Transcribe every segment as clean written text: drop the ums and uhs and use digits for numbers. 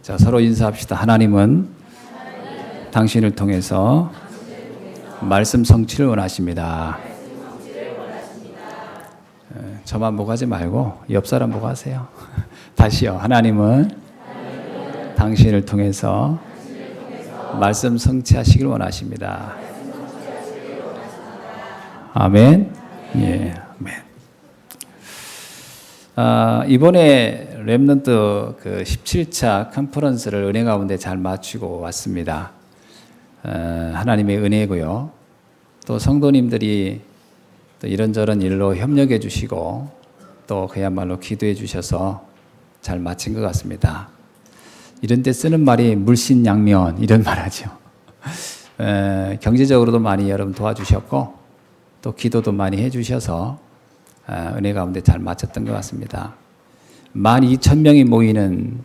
자, 서로 인사합시다. 하나님은 당신을 통해서 말씀 성취를 원하십니다. 저만 보고하지 말고 옆 사람 보고 하세요. 다시요. 하나님은 당신을 통해서 말씀 성취하시길 원하십니다. 아멘. 예, 아멘. 이번에 렘넌트 그 17차 컨퍼런스를 은혜 가운데 잘 마치고 왔습니다. 하나님의 은혜고요. 또 성도님들이 또 이런저런 일로 협력해 주시고 또 그야말로 기도해 주셔서 잘 마친 것 같습니다. 이런 데 쓰는 말이 물신양면 이런 말 하죠. 경제적으로도 많이 여러분 도와주셨고 또 기도도 많이 해주셔서 은혜 가운데 잘 마쳤던 것 같습니다. 12,000명이 모이는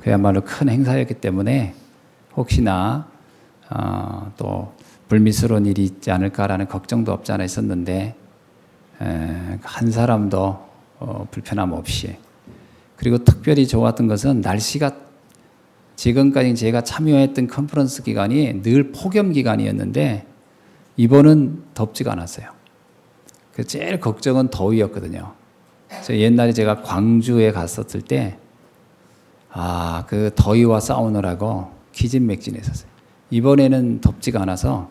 그야말로 큰 행사였기 때문에 혹시나 또 불미스러운 일이 있지 않을까라는 걱정도 없지 않아 있었는데 한 사람도 불편함 없이, 그리고 특별히 좋았던 것은 날씨가 지금까지 제가 참여했던 컨퍼런스 기간이 늘 폭염 기간이었는데 이번은 덥지가 않았어요. 그 제일 걱정은 더위였거든요. 그래서 옛날에 제가 광주에 갔었을 때 그 더위와 싸우느라고 기진맥진했었어요. 이번에는 덥지가 않아서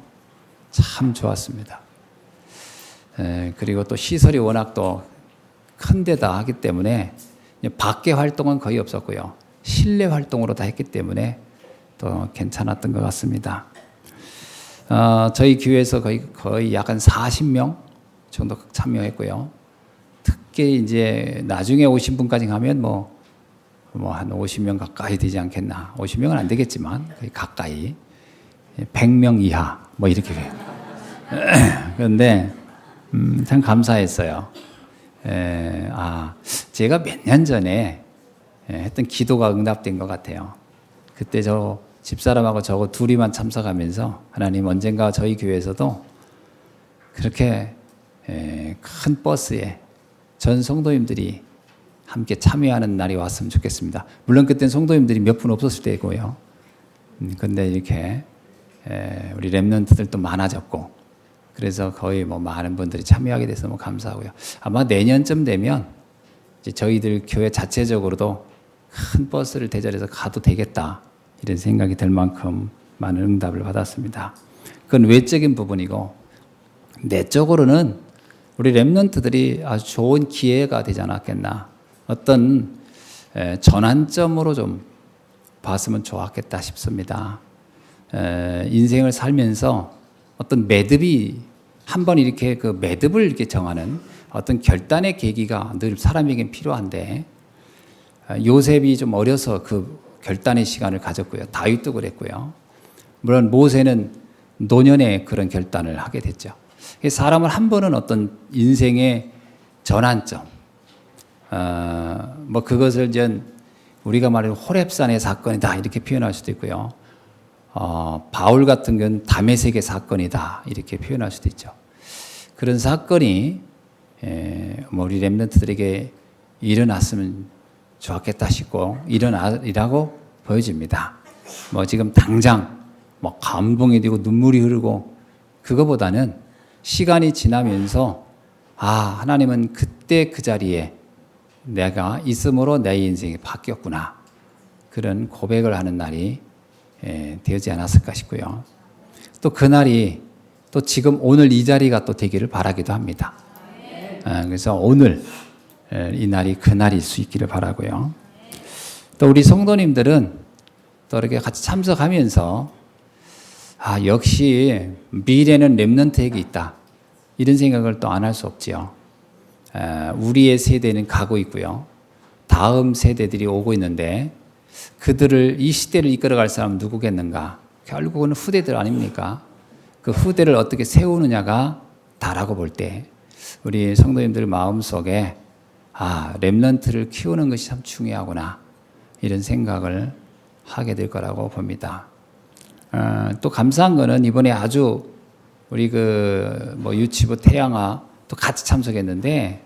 참 좋았습니다. 그리고 또 시설이 워낙 또 큰 데다 하기 때문에 밖에 활동은 거의 없었고요. 실내 활동으로 다 했기 때문에 또 괜찮았던 것 같습니다. 저희 교회에서 거의 약 한 40명 정도 참여했고요. 특히 이제 나중에 오신 분까지 가면 뭐 한 50명 가까이 되지 않겠나. 50명은 안 되겠지만 거의 가까이 100명 이하 뭐 이렇게 돼요. 그런데 참 감사했어요. 제가 몇 년 전에 했던 기도가 응답된 것 같아요. 그때 저 집사람하고 저거 둘이만 참석하면서 하나님 언젠가 저희 교회에서도 그렇게 큰 버스에 전 성도님들이 함께 참여하는 날이 왔으면 좋겠습니다. 물론 그때는 성도님들이 몇 분 없었을 때고요. 근데 이렇게 우리 렘넌트들도 많아졌고 그래서 거의 뭐 많은 분들이 참여하게 돼서 너무 감사하고요. 아마 내년쯤 되면 이제 저희들 교회 자체적으로도 큰 버스를 대절해서 가도 되겠다 이런 생각이 들 만큼 많은 응답을 받았습니다. 그건 외적인 부분이고 내적으로는 우리 렘넌트들이 아주 좋은 기회가 되지 않았겠나, 어떤 전환점으로 좀 봤으면 좋았겠다 싶습니다. 인생을 살면서 어떤 매듭이 한번 이렇게 그 매듭을 이렇게 정하는 어떤 결단의 계기가 늘 사람에겐 필요한데 요셉이 좀 어려서 그 결단의 시간을 가졌고요. 다윗도 그랬고요. 물론 모세는 노년에 그런 결단을 하게 됐죠. 사람은 한 번은 어떤 인생의 전환점, 뭐 그것을 전 우리가 말하는 호렙산의 사건이다 이렇게 표현할 수도 있고요. 바울 같은 건 다메섹의 사건이다 이렇게 표현할 수도 있죠. 그런 사건이 뭐 우리 렘넌트들에게 일어났으면 좋았겠다 싶고 일어나리라고 보여집니다. 뭐 지금 당장 뭐 감동이 되고 눈물이 흐르고 그거보다는 시간이 지나면서 하나님은 그때 그 자리에 내가 있음으로 내 인생이 바뀌었구나, 그런 고백을 하는 날이 되지 않았을까 싶고요. 또 그날이 또 지금 오늘 이 자리가 또 되기를 바라기도 합니다. 그래서 오늘 이 날이 그날일 수 있기를 바라고요. 또 우리 성도님들은 또 이렇게 같이 참석하면서 역시 미래는 렘넌트에게 있다 이런 생각을 또 안 할 수 없지요. 우리의 세대는 가고 있고요. 다음 세대들이 오고 있는데 이 시대를 이끌어갈 사람은 누구겠는가? 결국은 후대들 아닙니까? 그 후대를 어떻게 세우느냐가 다라고 볼 때 우리 성도님들 마음속에 렘넌트를 키우는 것이 참 중요하구나 이런 생각을 하게 될 거라고 봅니다. 또 감사한 거는 이번에 아주 우리 유치부 태양아 또 같이 참석했는데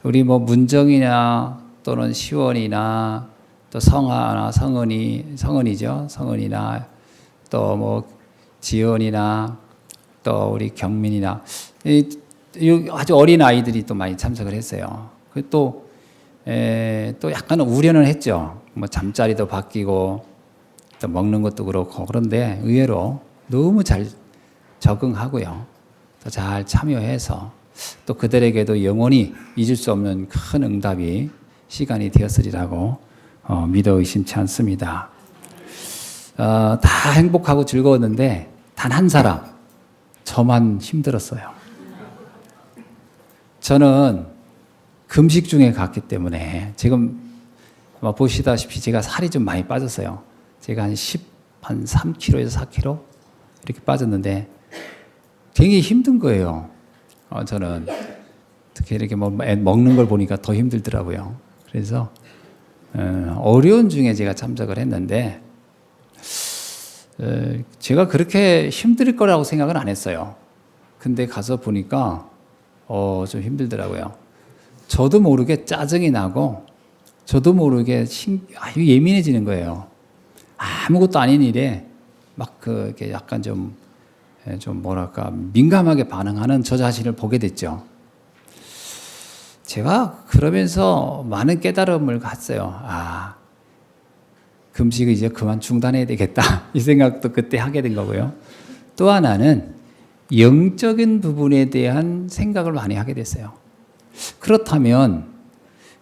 우리 문정이나 또는 시원이나 또 성아나 성은이죠. 성은이나 또 뭐 지연이나 또 우리 경민이나 아주 어린 아이들이 또 많이 참석을 했어요. 또 약간 우려는 했죠. 뭐 잠자리도 바뀌고 또 먹는 것도 그렇고. 그런데 의외로 너무 잘 적응하고요. 또 잘 참여해서 또 그들에게도 영원히 잊을 수 없는 큰 응답이 시간이 되었으리라고 믿어 의심치 않습니다. 다 행복하고 즐거웠는데 단 한 사람, 저만 힘들었어요. 저는 금식 중에 갔기 때문에 지금 보시다시피 제가 살이 좀 많이 빠졌어요. 제가 한 3kg에서 4kg 이렇게 빠졌는데 되게 힘든 거예요. 저는 특히 이렇게 먹는 걸 보니까 더 힘들더라고요. 그래서 어려운 중에 제가 참석을 했는데 제가 그렇게 힘들 거라고 생각은 안 했어요. 근데 가서 보니까 좀 힘들더라고요. 저도 모르게 짜증이 나고 저도 모르게 아주 예민해지는 거예요. 아무것도 아닌 일에 막 이렇게 약간 좀 뭐랄까 민감하게 반응하는 저 자신을 보게 됐죠. 제가 그러면서 많은 깨달음을 갖어요. 금식을 이제 그만 중단해야 되겠다 이 생각도 그때 하게 된 거고요. 또 하나는 영적인 부분에 대한 생각을 많이 하게 됐어요. 그렇다면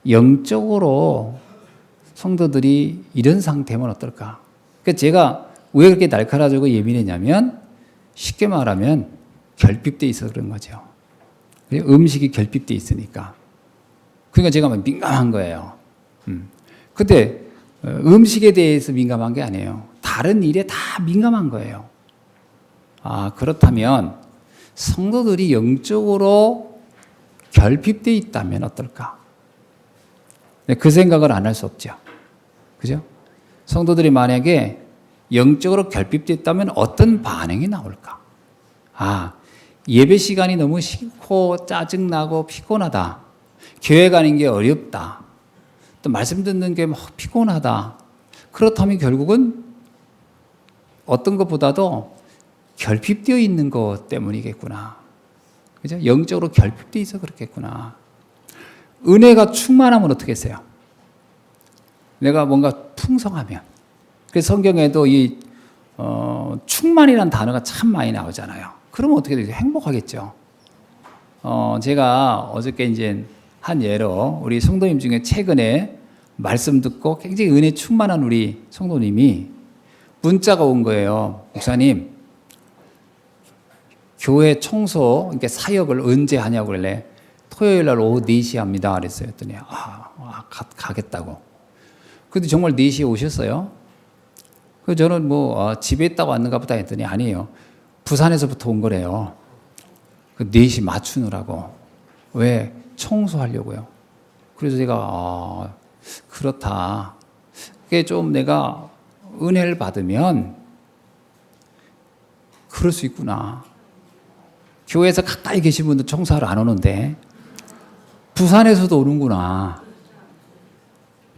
영적으로 성도들이 이런 상태면 어떨까? 그러니까 제가 왜 그렇게 날카로워지고 예민했냐면 쉽게 말하면 결핍돼 있어서 그런 거죠. 음식이 결핍돼 있으니까. 그러니까 제가 민감한 거예요. 근데 음식에 대해서 민감한 게 아니에요. 다른 일에 다 민감한 거예요. 그렇다면 성도들이 영적으로 결핍돼 있다면 어떨까? 그 생각을 안 할 수 없죠. 그죠? 성도들이 만약에 영적으로 결핍돼 있다면 어떤 반응이 나올까? 예배 시간이 너무 싫고 짜증나고 피곤하다. 교회 가는 게 어렵다. 또 말씀 듣는 게 막 피곤하다. 그렇다면 결국은 어떤 것보다도 결핍되어 있는 것 때문이겠구나. 그죠? 영적으로 결핍되어 있어 그렇겠구나. 은혜가 충만하면 어떻게 했어요? 내가 뭔가 풍성하면. 그래서 성경에도 이 충만이라는 단어가 참 많이 나오잖아요. 그러면 어떻게 되죠? 행복하겠죠. 제가 어저께 이제 한 예로 우리 성도님 중에 최근에 말씀 듣고 굉장히 은혜 충만한 우리 성도님이 문자가 온 거예요. 목사님, 교회 청소 이렇게 사역을 언제 하냐고 그래. 토요일 날 오후 4시에 합니다. 그랬어요. 했더니 가겠다고. 근데 정말 4시에 오셨어요. 그래서 저는 집에 있다고 왔는가 보다 했더니 아니에요. 부산에서부터 온 거래요. 그 4시 맞추느라고. 왜? 청소하려고요. 그래서 제가 그렇다. 그게 좀 내가 은혜를 받으면 그럴 수 있구나. 교회에서 가까이 계신 분들 청소하러 안 오는데 부산에서도 오는구나.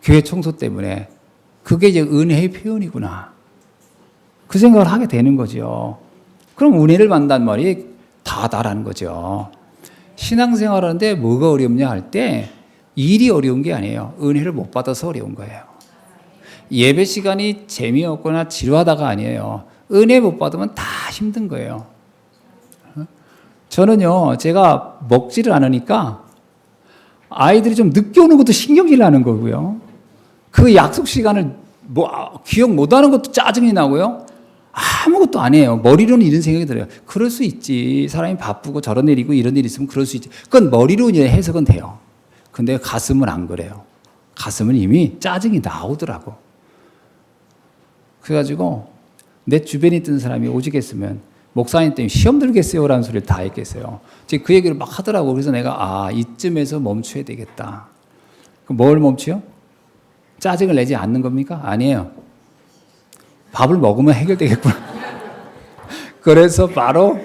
교회 청소 때문에. 그게 이제 은혜의 표현이구나. 그 생각을 하게 되는 거죠. 그럼 은혜를 받는다는 말이 다다라는 거죠. 신앙생활 하는데 뭐가 어렵냐 할 때 일이 어려운 게 아니에요. 은혜를 못 받아서 어려운 거예요. 예배 시간이 재미없거나 지루하다가 아니에요. 은혜 못 받으면 다 힘든 거예요. 저는요, 제가 먹지를 않으니까 아이들이 좀 늦게 오는 것도 신경질 나는 거고요. 그 약속 시간을 기억 못 하는 것도 짜증이 나고요. 아무것도 안 해요. 머리로는 이런 생각이 들어요. 그럴 수 있지. 사람이 바쁘고 저런 일이고 이런 일이 있으면 그럴 수 있지. 그건 머리로 이제 해석은 돼요. 근데 가슴은 안 그래요. 가슴은 이미 짜증이 나오더라고. 그래가지고 내 주변에 있던 사람이 오죽했으면 목사님 때문에 시험 들겠어요 라는 소리를 다 했겠어요. 지금 그 얘기를 막 하더라고. 그래서 내가 이쯤에서 멈춰야 되겠다. 그럼 뭘 멈춰요? 짜증을 내지 않는 겁니까? 아니에요. 밥을 먹으면 해결되겠구나. 그래서 바로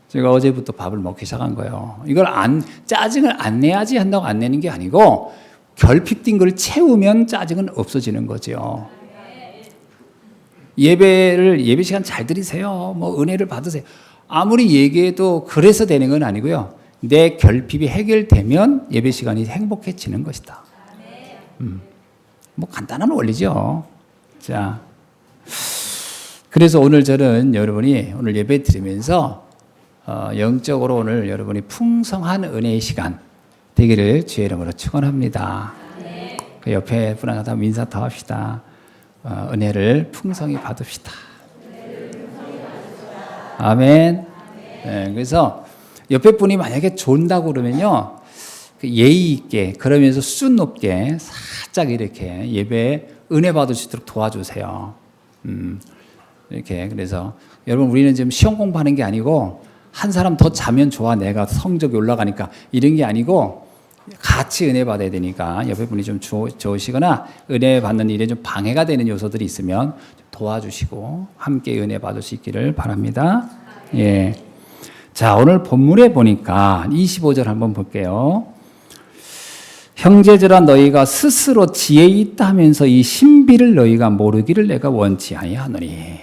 제가 어제부터 밥을 먹기 시작한 거예요. 이걸 짜증을 안 내야지 한다고 안 내는 게 아니고 결핍된 걸 채우면 짜증은 없어지는 거죠. 예배 시간 잘 드리세요. 뭐 은혜를 받으세요. 아무리 얘기해도 그래서 되는 건 아니고요. 내 결핍이 해결되면 예배 시간이 행복해지는 것이다. 뭐 간단한 원리죠. 자, 그래서 오늘 저는 여러분이 오늘 예배 드리면서 영적으로 오늘 여러분이 풍성한 은혜의 시간 되기를 주의 이름으로 축원합니다. 그 옆에 분하고 다 인사 더 합시다. 은혜를 풍성히 받읍시다. 아멘. 네, 그래서 옆에 분이 만약에 존다고 그러면요, 예의 있게 그러면서 수준 높게 살짝 이렇게 예배에 은혜 받을 수 있도록 도와주세요. 이렇게. 그래서 여러분, 우리는 지금 시험 공부하는 게 아니고 한 사람 더 자면 좋아, 내가 성적이 올라가니까, 이런 게 아니고 같이 은혜 받아야 되니까 옆에 분이 좀 좋으시거나 은혜 받는 일에 좀 방해가 되는 요소들이 있으면 도와주시고 함께 은혜 받을 수 있기를 바랍니다. 예. 자, 오늘 본문에 보니까 25절 한번 볼게요. 형제들아, 너희가 스스로 지혜 있다 하면서 이 신비를 너희가 모르기를 내가 원치 아니하노니.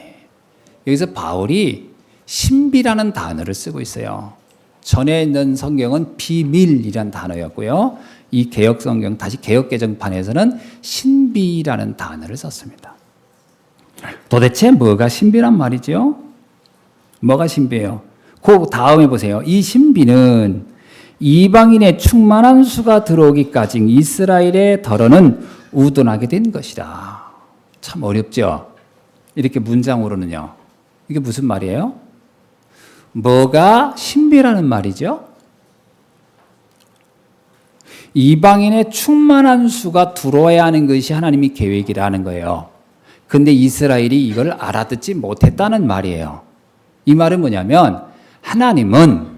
여기서 바울이 신비라는 단어를 쓰고 있어요. 전에 있는 성경은 비밀이란 단어였고요. 이 개역 성경, 다시 개역 개정판에서는 신비라는 단어를 썼습니다. 도대체 뭐가 신비란 말이죠? 뭐가 신비예요? 그 다음에 보세요. 이 신비는 이방인의 충만한 수가 들어오기까지 이스라엘의 덜어는 우둔하게 된 것이다. 참 어렵죠? 이렇게 문장으로는요. 이게 무슨 말이에요? 뭐가 신비라는 말이죠? 이방인의 충만한 수가 들어와야 하는 것이 하나님의 계획이라는 거예요. 근데 이스라엘이 이걸 알아듣지 못했다는 말이에요. 이 말은 뭐냐면 하나님은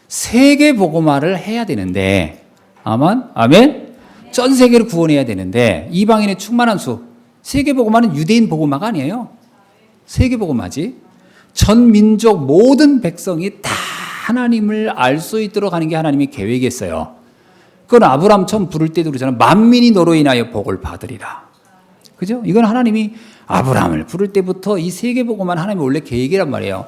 세계 복음화를 해야 되는데, 아멘? 전 세계를 구원해야 되는데 이방인의 충만한 수, 세계 복음화는 유대인 복음화가 아니에요. 세계 복음화지. 전 민족 모든 백성이 다 하나님을 알 수 있도록 하는 게 하나님의 계획이었어요. 그건 아브라함 처음 부를 때도 그러잖아요. 만민이 너로 인하여 복을 받으리라. 그죠? 이건 하나님이 아브라함을 부를 때부터 이 세계 복음만 하나님의 원래 계획이란 말이에요.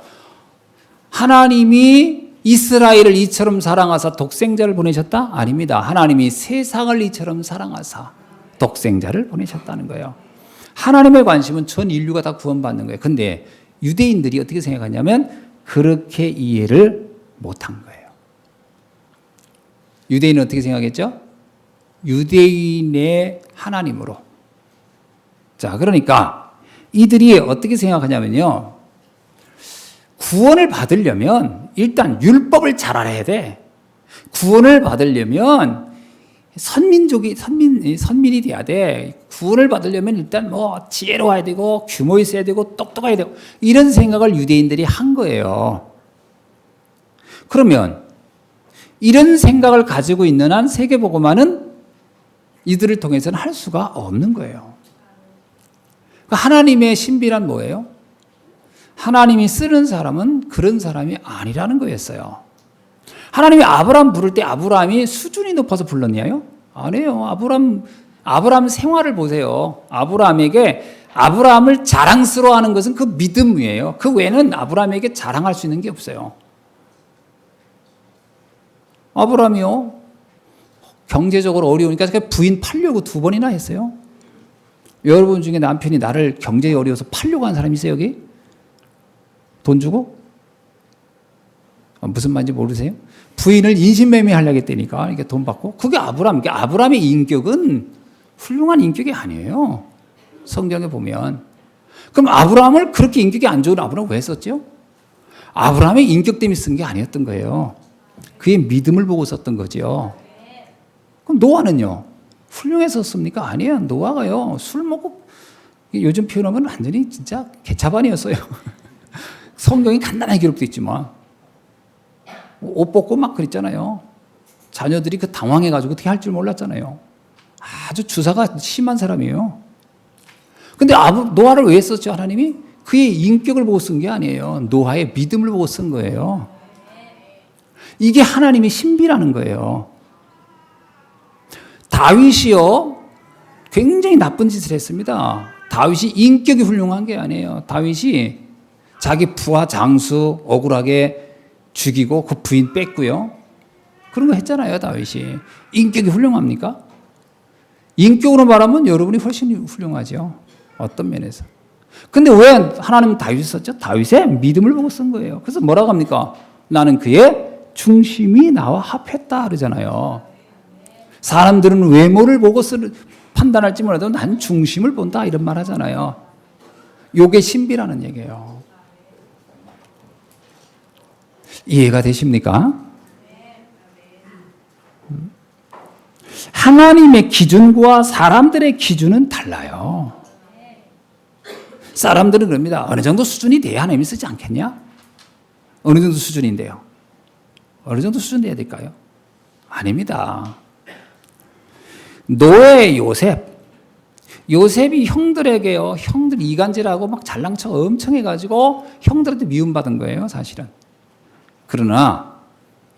하나님이 이스라엘을 이처럼 사랑하사 독생자를 보내셨다? 아닙니다. 하나님이 세상을 이처럼 사랑하사 독생자를 보내셨다는 거예요. 하나님의 관심은 전 인류가 다 구원받는 거예요. 근데 유대인들이 어떻게 생각하냐면 그렇게 이해를 못한 거예요. 유대인은 어떻게 생각했죠? 유대인의 하나님으로. 자, 그러니까 이들이 어떻게 생각하냐면요. 구원을 받으려면 일단 율법을 잘 알아야 돼. 구원을 받으려면 선민이 돼야 돼. 구원을 받으려면 일단 뭐 지혜로워야 되고 규모 있어야 되고 똑똑해야 되고, 이런 생각을 유대인들이 한 거예요. 그러면 이런 생각을 가지고 있는 한 세계복음화는 이들을 통해서는 할 수가 없는 거예요. 하나님의 신비란 뭐예요? 하나님이 쓰는 사람은 그런 사람이 아니라는 거였어요. 하나님이 아브라함 부를 때 아브라함이 수준이 높아서 불렀냐요? 아니에요. 아브라함 생활을 보세요. 아브라함을 자랑스러워하는 것은 그 믿음이에요. 그 외에는 아브라함에게 자랑할 수 있는 게 없어요. 아브라함이요, 경제적으로 어려우니까 부인 팔려고 2번이나 했어요. 여러분 중에 남편이 나를 경제에 어려워서 팔려고 한 사람 있어요, 여기? 돈 주고? 무슨 말인지 모르세요? 부인을 인신매매하려고 했다니까, 이게 돈 받고. 그게 아브라함의 인격은 훌륭한 인격이 아니에요. 성경에 보면. 그럼 아브라함을 그렇게 인격이 안 좋은 아브라함을 왜 썼죠? 아브라함의 인격 때문에 쓴 게 아니었던 거예요. 그의 믿음을 보고 썼던 거죠. 그럼 노아는요? 훌륭해서 썼습니까? 아니에요. 노아가요, 술 먹고, 요즘 표현하면 완전히 진짜 개차반이었어요. 성경이 간단하게 기록되어 있지만. 옷 벗고 막 그랬잖아요. 자녀들이 그 당황해가지고 어떻게 할 줄 몰랐잖아요. 아주 주사가 심한 사람이에요. 근데 노아를 왜 썼죠, 하나님이? 그의 인격을 보고 쓴 게 아니에요. 노아의 믿음을 보고 쓴 거예요. 이게 하나님의 신비라는 거예요. 다윗이요, 굉장히 나쁜 짓을 했습니다. 다윗이 인격이 훌륭한 게 아니에요. 다윗이 자기 부하 장수 억울하게 죽이고 그 부인 뺐고요. 그런 거 했잖아요, 다윗이. 인격이 훌륭합니까? 인격으로 말하면 여러분이 훨씬 훌륭하죠. 어떤 면에서. 근데 왜 하나님은 다윗을 썼죠? 다윗의 믿음을 보고 쓴 거예요. 그래서 뭐라고 합니까? 나는 그의 중심이 나와 합했다 그러잖아요. 사람들은 외모를 보고 판단할지 몰라도 난 중심을 본다 이런 말 하잖아요. 요게 신비라는 얘기예요. 이해가 되십니까? 하나님의 기준과 사람들의 기준은 달라요. 사람들은 그럽니다. 어느 정도 수준이 돼야 하나님이 쓰지 않겠냐? 어느 정도 수준인데요? 어느 정도 수준 돼야 될까요? 아닙니다. 노예 요셉이 형들에게요, 형들 이간질하고 막 잘난척 엄청 해가지고 형들한테 미움받은 거예요, 사실은. 그러나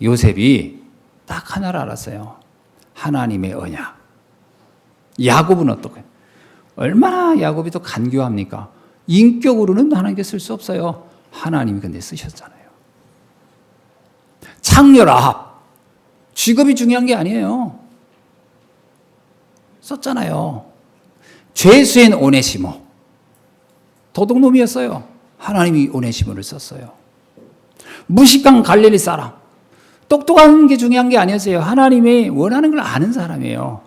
요셉이 딱 하나를 알았어요. 하나님의 언약. 야곱은 어떻게? 얼마나 야곱이 또 간교합니까? 인격으로는 하나님께 쓸 수 없어요. 하나님이 근데 쓰셨잖아요. 창녀 라합. 직업이 중요한 게 아니에요. 썼잖아요. 죄수인 오네시모. 도둑놈이었어요. 하나님이 오네시모를 썼어요. 무식한 갈릴리 사람. 똑똑한 게 중요한 게 아니었어요. 하나님이 원하는 걸 아는 사람이에요.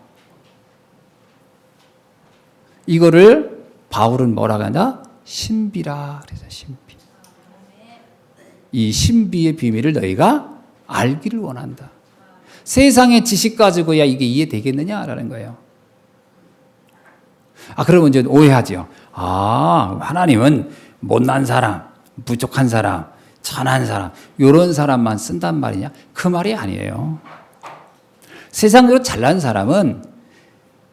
이거를 바울은 뭐라고 한다? 신비라 그래서 신비. 이 신비의 비밀을 너희가 알기를 원한다. 세상의 지식 가지고야 이게 이해되겠느냐라는 거예요. 그러면 이제 오해하죠. 하나님은 못난 사람, 부족한 사람, 천한 사람, 이런 사람만 쓴단 말이냐? 그 말이 아니에요. 세상으로 잘난 사람은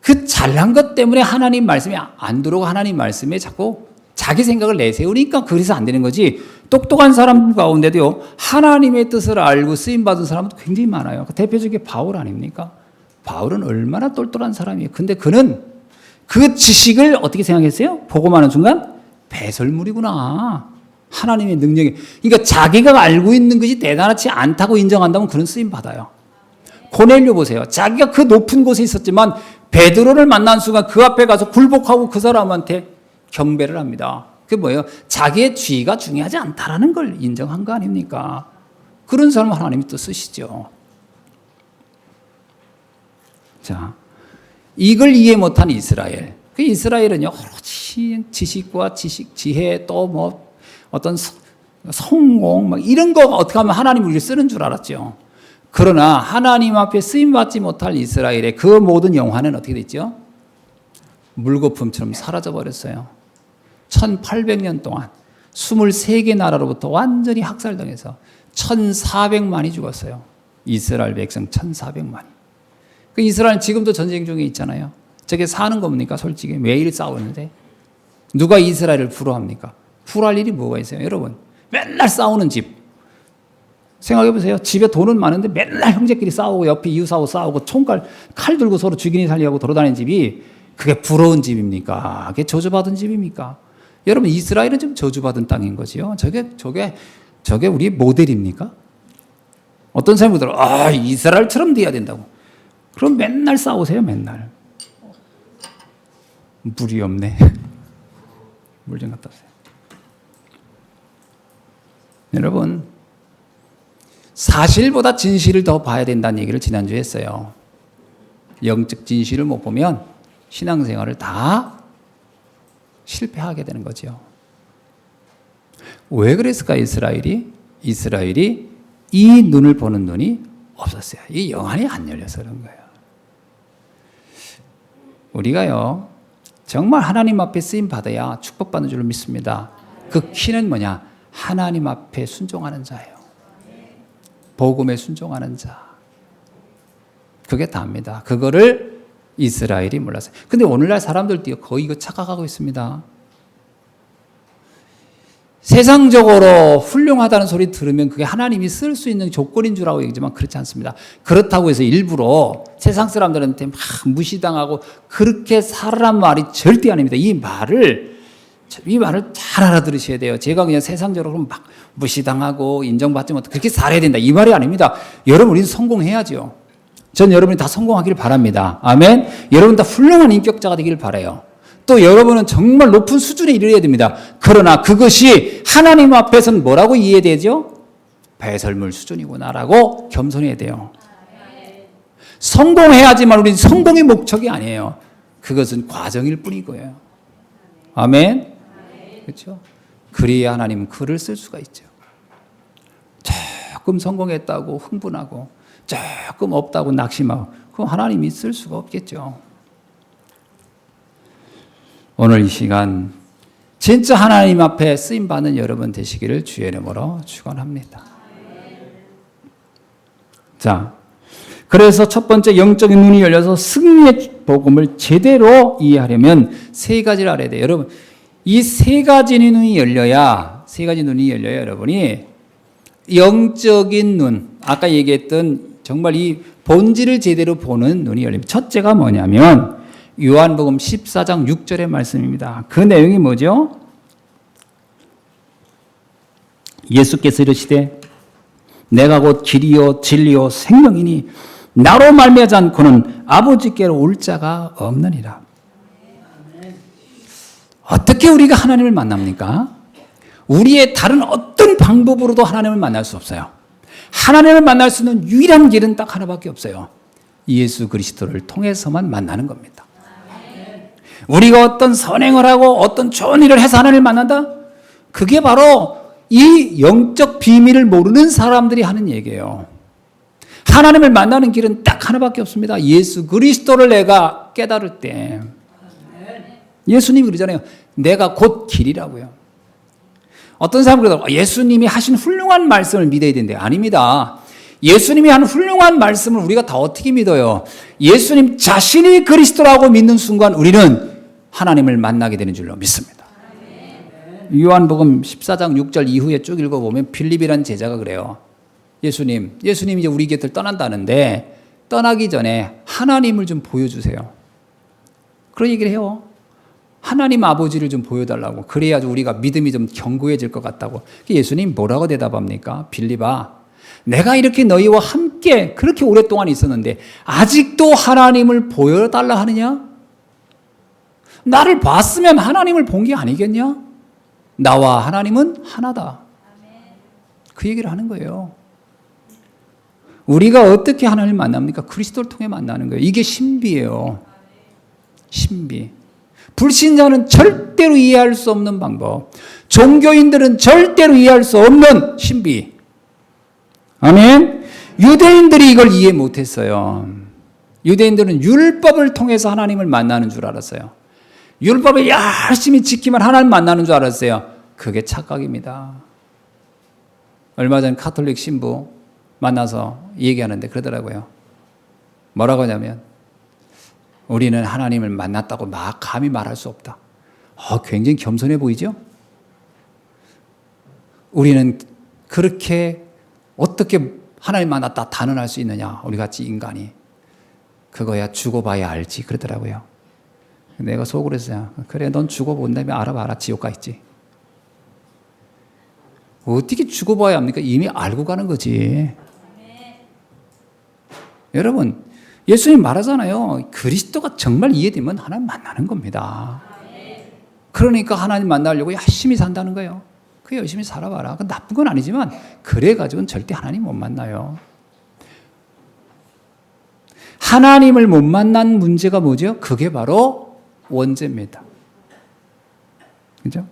그 잘난 것 때문에 하나님 말씀이 안 들어오고 하나님 말씀에 자꾸 자기 생각을 내세우니까 그래서 안 되는 거지. 똑똑한 사람 가운데도요, 하나님의 뜻을 알고 쓰임받은 사람도 굉장히 많아요. 그 대표적인 바울 아닙니까? 바울은 얼마나 똘똘한 사람이에요. 근데 그는 그 지식을 어떻게 생각했어요? 보고만 하는 순간 배설물이구나. 하나님의 능력이. 그러니까 자기가 알고 있는 것이 대단하지 않다고 인정한다면 그런 쓰임 받아요. 고넬료 보세요. 자기가 그 높은 곳에 있었지만 베드로를 만난 순간 그 앞에 가서 굴복하고 그 사람한테 경배를 합니다. 그게 뭐예요? 자기의 지위가 중요하지 않다라는 걸 인정한 거 아닙니까? 그런 사람을 하나님이 또 쓰시죠. 자, 이걸 이해 못한 이스라엘. 그 이스라엘은요, 여러 지식과 지혜, 또 뭐 어떤 성공, 막 이런 거 어떻게 하면 하나님이 우리를 쓰는 줄 알았죠. 그러나 하나님 앞에 쓰임받지 못할 이스라엘의 그 모든 영화는 어떻게 됐죠? 물거품처럼 사라져버렸어요. 1800년 동안 23개 나라로부터 완전히 학살당해서 1400만이 죽었어요. 이스라엘 백성 1400만이. 그 이스라엘 지금도 전쟁 중에 있잖아요. 저게 사는 겁니까? 솔직히 매일 싸우는데 누가 이스라엘을 부러워합니까? 부러워할 일이 뭐가 있어요? 여러분, 맨날 싸우는 집 생각해 보세요. 집에 돈은 많은데 맨날 형제끼리 싸우고 옆에 이웃하고 싸우고 칼 들고 서로 죽이니 살려고 돌아다니는 집이 그게 부러운 집입니까? 그게 저주받은 집입니까? 여러분, 이스라엘은 좀 저주받은 땅인 거지요. 저게 우리 모델입니까? 어떤 사람들은 이스라엘처럼 돼야 된다고. 그럼 맨날 싸우세요, 맨날. 물이 없네. 물 좀 갖다 주세요. 여러분, 사실보다 진실을 더 봐야 된다는 얘기를 지난주에 했어요. 영적 진실을 못 보면 신앙생활을 다 실패하게 되는 거죠. 왜 그랬을까, 이스라엘이 이 눈을 보는 눈이 없었어요. 이 영안이 안 열려서 그런 거예요. 우리가요, 정말 하나님 앞에 쓰임 받아야 축복받는 줄로 믿습니다. 그 키는 뭐냐? 하나님 앞에 순종하는 자예요. 복음에 순종하는 자. 그게 다입니다. 그거를 이스라엘이 몰랐어요. 근데 오늘날 사람들도 거의 이거 착각하고 있습니다. 세상적으로 훌륭하다는 소리 들으면 그게 하나님이 쓸 수 있는 조건인 줄 알고 얘기지만 그렇지 않습니다. 그렇다고 해서 일부러 세상 사람들한테 막 무시당하고 그렇게 살아란 말이 절대 아닙니다. 이 말을 잘 알아들으셔야 돼요. 제가 그냥 세상적으로 막 무시당하고 인정받지 못하고 그렇게 살아야 된다. 이 말이 아닙니다. 여러분, 우리는 성공해야죠. 전 여러분이 다 성공하길 바랍니다. 아멘. 여러분 다 훌륭한 인격자가 되길 바라요. 또 여러분은 정말 높은 수준에 이르러야 됩니다. 그러나 그것이 하나님 앞에서는 뭐라고 이해되죠? 배설물 수준이구나라고 겸손해야 돼요. 성공해야지만 우리는 성공의 목적이 아니에요. 그것은 과정일 뿐이고요. 아멘. 그렇죠? 그래야 하나님은 글을 쓸 수가 있죠. 조금 성공했다고 흥분하고 조금 없다고 낙심하고 그럼 하나님이 쓸 수가 없겠죠. 오늘 이 시간 진짜 하나님 앞에 쓰임받는 여러분 되시기를 주의 이름으로 축원합니다. 자, 그래서 첫 번째 영적인 눈이 열려서 승리의 복음을 제대로 이해하려면 세 가지를 알아야 돼요. 여러분, 이 세 가지 눈이 열려야 여러분이 영적인 눈, 아까 얘기했던 정말 이 본질을 제대로 보는 눈이 열립니다. 첫째가 뭐냐면 요한복음 14장 6절의 말씀입니다. 그 내용이 뭐죠? 예수께서 이르시되 내가 곧 길이요 진리요 생명이니 나로 말미암지 않고는 아버지께로 올 자가 없느니라. 어떻게 우리가 하나님을 만납니까? 우리의 다른 어떤 방법으로도 하나님을 만날 수 없어요. 하나님을 만날 수 있는 유일한 길은 딱 하나밖에 없어요. 예수 그리스도를 통해서만 만나는 겁니다. 우리가 어떤 선행을 하고 어떤 좋은 일을 해서 하나님을 만난다? 그게 바로 이 영적 비밀을 모르는 사람들이 하는 얘기예요. 하나님을 만나는 길은 딱 하나밖에 없습니다. 예수 그리스도를 내가 깨달을 때. 예수님이 그러잖아요. 내가 곧 길이라고요. 어떤 사람은 그러더라고요. 예수님이 하신 훌륭한 말씀을 믿어야 된대요. 아닙니다. 예수님이 한 훌륭한 말씀을 우리가 다 어떻게 믿어요? 예수님 자신이 그리스도라고 믿는 순간 우리는 하나님을 만나게 되는 줄로 믿습니다. 요한복음 14장 6절 이후에 쭉 읽어보면 빌립이라는 제자가 그래요. 예수님이 이제 우리 곁을 떠난다는데 떠나기 전에 하나님을 좀 보여주세요. 그런 얘기를 해요. 하나님 아버지를 좀 보여달라고. 그래야 우리가 믿음이 좀 견고해질 것 같다고. 예수님 뭐라고 대답합니까? 빌립아, 내가 이렇게 너희와 함께 그렇게 오랫동안 있었는데 아직도 하나님을 보여달라 하느냐? 나를 봤으면 하나님을 본 게 아니겠냐? 나와 하나님은 하나다. 그 얘기를 하는 거예요. 우리가 어떻게 하나님을 만납니까? 그리스도를 통해 만나는 거예요. 이게 신비예요. 신비. 불신자는 절대로 이해할 수 없는 방법. 종교인들은 절대로 이해할 수 없는 신비. 아멘. 유대인들이 이걸 이해 못했어요. 유대인들은 율법을 통해서 하나님을 만나는 줄 알았어요. 율법을 열심히 지키면 하나님 만나는 줄 알았어요. 그게 착각입니다. 얼마 전 카톨릭 신부 만나서 얘기하는데 그러더라고요. 뭐라고 하냐면 우리는 하나님을 만났다고 막 감히 말할 수 없다. 굉장히 겸손해 보이죠? 우리는 그렇게 어떻게 하나님 만났다 단언할 수 있느냐? 우리같이 인간이. 그거야 죽어봐야 알지 그러더라고요. 내가 속으로 했어요. 그래 넌 죽어본 다음에 알아봐라. 지옥 가 있지. 어떻게 죽어봐야 합니까? 이미 알고 가는 거지. 여러분 예수님 말하잖아요. 그리스도가 정말 이해되면 하나님 만나는 겁니다. 그러니까 하나님 만나려고 열심히 산다는 거예요. 그 열심히 살아봐라. 그 나쁜 건 아니지만 그래가지고는 절대 하나님 못 만나요. 하나님을 못 만난 문제가 뭐죠? 그게 바로 원죄입니다. 그죠?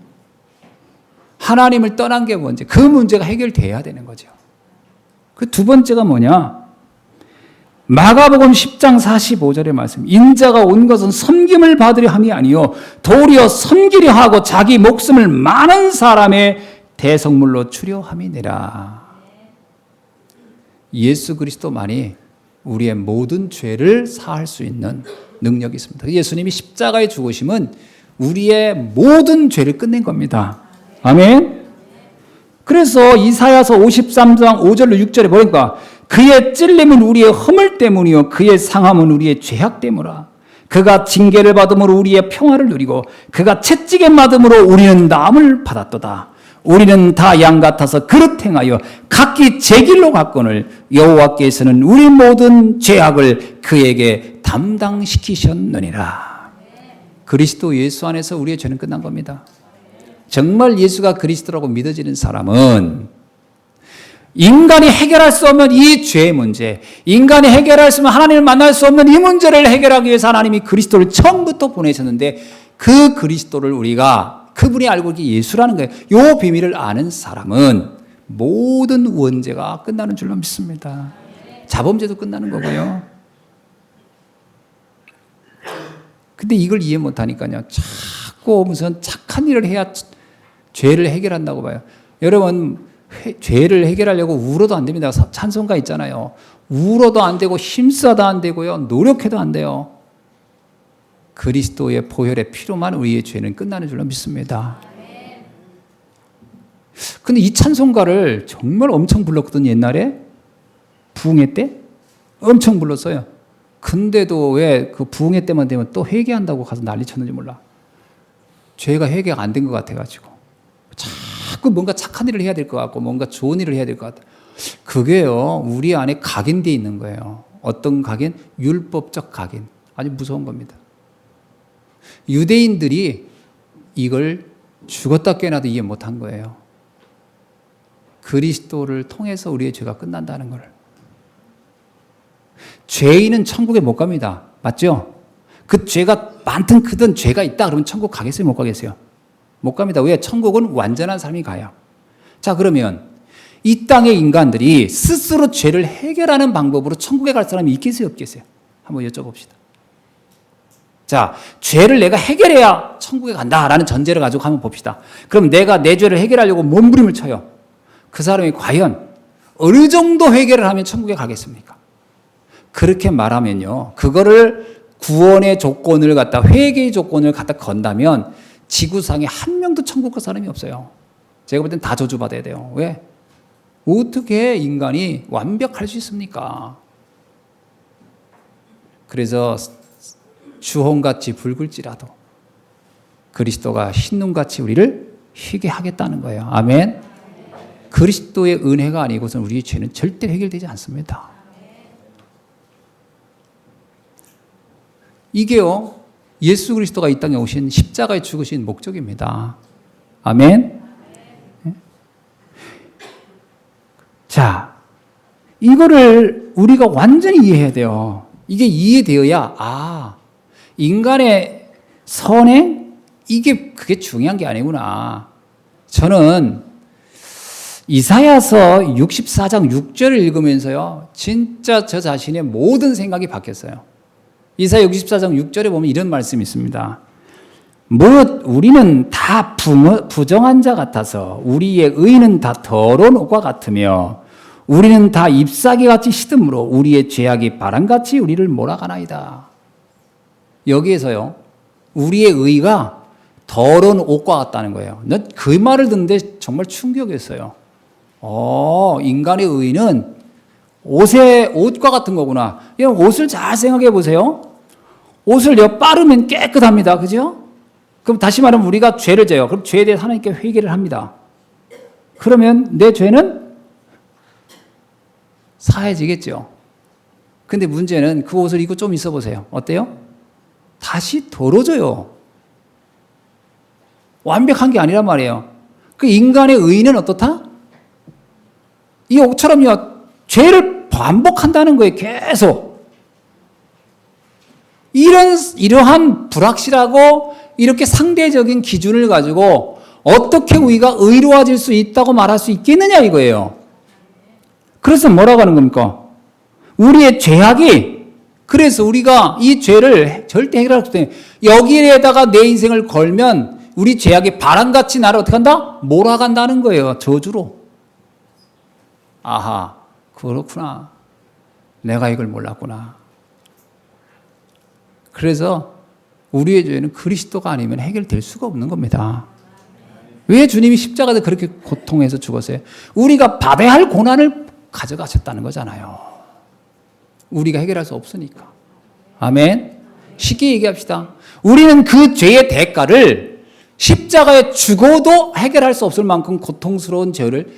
하나님을 떠난 게 문제. 그 문제가 해결돼야 되는 거죠. 그 두 번째가 뭐냐? 마가복음 10장 45절의 말씀. 인자가 온 것은 섬김을 받으려 함이 아니요 도리어 섬기려 하고 자기 목숨을 많은 사람의 대성물로 주려 함이니라. 예수 그리스도만이 우리의 모든 죄를 사할 수 있는 능력이 있습니다. 예수님이 십자가에 죽으심은 우리의 모든 죄를 끝낸 겁니다. 아멘. 그래서 이사야서 53장 5절로 6절에 보니까 그의 찔림은 우리의 허물 때문이요 그의 상함은 우리의 죄악 때문이라. 그가 징계를 받음으로 우리의 평화를 누리고 그가 채찍에 맞음으로 우리는 나음을 받았도다. 우리는 다 양 같아서 그릇 행하여 각기 제 길로 갔거늘 여호와께서는 우리 모든 죄악을 그에게 담당시키셨느니라. 그리스도 예수 안에서 우리의 죄는 끝난 겁니다. 정말 예수가 그리스도라고 믿어지는 사람은 인간이 해결할 수 없는 이 죄의 문제, 인간이 해결할 수 없는 하나님을 만날 수 없는 이 문제를 해결하기 위해서 하나님이 그리스도를 처음부터 보내셨는데 그 그리스도를 우리가 그분이 알고 있기 예수라는 거예요. 이 비밀을 아는 사람은 모든 원죄가 끝나는 줄로 믿습니다. 자범죄도 끝나는 거고요. 근데 이걸 이해 못하니까요. 자꾸 무슨 착한 일을 해야 죄를 해결한다고 봐요. 여러분 죄를 해결하려고 울어도 안 됩니다. 찬송가 있잖아요. 울어도 안 되고 힘써도 안 되고요. 노력해도 안 돼요. 그리스도의 보혈의 피로만 우리의 죄는 끝나는 줄로 믿습니다. 근데 이 찬송가를 정말 엄청 불렀거든요. 옛날에 부흥회 때 엄청 불렀어요. 근데도 왜 그 부흥회 때만 되면 또 회개한다고 가서 난리 쳤는지 몰라. 죄가 회개가 안 된 것 같아가지고 자꾸 뭔가 착한 일을 해야 될 것 같고 뭔가 좋은 일을 해야 될 것 같아. 그게요 우리 안에 각인되어 있는 거예요. 어떤 각인? 율법적 각인. 아주 무서운 겁니다. 유대인들이 이걸 죽었다 깨어나도 이해 못한 거예요. 그리스도를 통해서 우리의 죄가 끝난다는 걸. 죄인은 천국에 못 갑니다. 맞죠? 그 죄가 많든 크든 죄가 있다 그러면 천국 가겠어요? 못 가겠어요? 못 갑니다. 왜? 천국은 완전한 사람이 가요. 자, 그러면 이 땅의 인간들이 스스로 죄를 해결하는 방법으로 천국에 갈 사람이 있겠어요? 없겠어요? 한번 여쭤봅시다. 자, 죄를 내가 해결해야 천국에 간다라는 전제를 가지고 한번 봅시다. 그럼 내가 내 죄를 해결하려고 몸부림을 쳐요. 그 사람이 과연 어느 정도 해결을 하면 천국에 가겠습니까? 그렇게 말하면요. 그거를 구원의 조건을 갖다 회개의 조건을 갖다 건다면 지구상에 한 명도 천국 갈 사람이 없어요. 제가 볼 땐 다 저주받아야 돼요. 왜? 어떻게 인간이 완벽할 수 있습니까? 그래서 주홍같이 붉을지라도 그리스도가 흰눈같이 우리를 희게 하겠다는 거예요. 아멘. 그리스도의 은혜가 아니고선 우리의 죄는 절대 해결되지 않습니다. 이게요 예수 그리스도가 이 땅에 오신 십자가에 죽으신 목적입니다. 아멘. 자, 이거를 우리가 완전히 이해해야 돼요. 이게 이해되어야 인간의 선행 그게 중요한 게 아니구나. 저는 이사야서 64장 6절을 읽으면서요 진짜 저 자신의 모든 생각이 바뀌었어요. 이사야 64장 6절에 보면 이런 말씀이 있습니다. 무릇 우리는 다 부정한 자 같아서 우리의 의는 다 더러운 옷과 같으며 우리는 다 잎사귀같이 시듬으로 우리의 죄악이 바람같이 우리를 몰아가나이다. 여기에서요 우리의 의가 더러운 옷과 같다는 거예요. 그 말을 듣는데 정말 충격이었어요. 인간의 의는 옷과 같은 거구나. 옷을 잘 생각해 보세요. 옷을 빠르면 깨끗합니다. 그죠? 그럼 다시 말하면 우리가 죄를 져요. 그럼 죄에 대해서 하나님께 회개를 합니다. 그러면 내 죄는 사해지겠죠. 근데 문제는 그 옷을 입고 좀 있어 보세요. 어때요? 다시 더러져요. 완벽한 게 아니란 말이에요. 그 인간의 의는 어떻다? 이 옷처럼요. 죄를 반복한다는 거예요. 계속. 이러한 불확실하고 이렇게 상대적인 기준을 가지고 어떻게 우리가 의로워질 수 있다고 말할 수 있겠느냐 이거예요. 그래서 뭐라고 하는 겁니까? 우리의 죄악이 그래서 우리가 이 죄를 절대 해결할 수 없어요. 여기에다가 내 인생을 걸면 우리 죄악이 바람같이 나를 어떻게 한다? 몰아간다는 거예요. 저주로. 아하, 그렇구나. 내가 이걸 몰랐구나. 그래서 우리의 죄는 그리스도가 아니면 해결될 수가 없는 겁니다. 왜 주님이 십자가에서 그렇게 고통해서 죽었어요? 우리가 받아야 할 고난을 가져가셨다는 거잖아요. 우리가 해결할 수 없으니까. 아멘. 쉽게 얘기합시다. 우리는 그 죄의 대가를 십자가에 죽어도 해결할 수 없을 만큼 고통스러운 죄를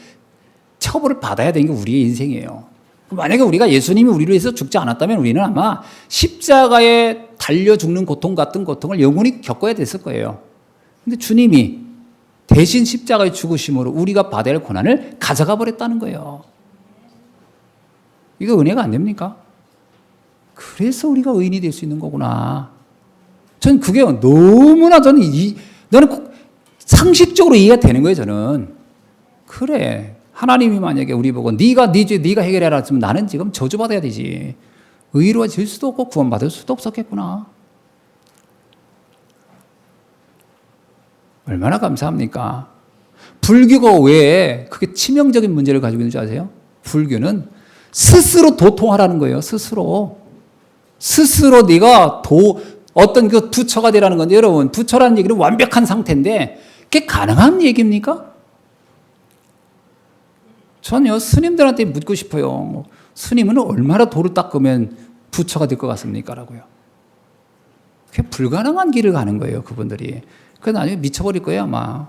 처벌을 받아야 되는 게 우리의 인생이에요. 만약에 우리가 예수님이 우리를 위해서 죽지 않았다면 우리는 아마 십자가에 달려 죽는 고통 같은 고통을 영원히 겪어야 됐을 거예요. 근데 주님이 대신 십자가에 죽으심으로 우리가 받아야 할 고난을 가져가 버렸다는 거예요. 이거 은혜가 안 됩니까? 그래서 우리가 의인이 될 수 있는 거구나. 전 그게 너무나 저는 상식적으로 이해가 되는 거예요, 저는. 그래. 하나님이 만약에 우리 보고 네가 네 죄 네가 해결해라 했으면 나는 지금 저주받아야 되지. 의로워질 수도 없고 구원받을 수도 없었겠구나. 얼마나 감사합니까? 불교가 왜 그게 치명적인 문제를 가지고 있는 줄 아세요? 불교는 스스로 도통하라는 거예요. 스스로 네가 어떤 그 부처가 되라는 건데, 여러분 부처라는 얘기는 완벽한 상태인데 그게 가능한 얘기입니까? 전요 스님들한테 묻고 싶어요. 스님은 얼마나 도를 닦으면 부처가 될 것 같습니까? 라고요. 그게 불가능한 길을 가는 거예요, 그분들이. 그래서 나중에 미쳐버릴 거예요, 아마.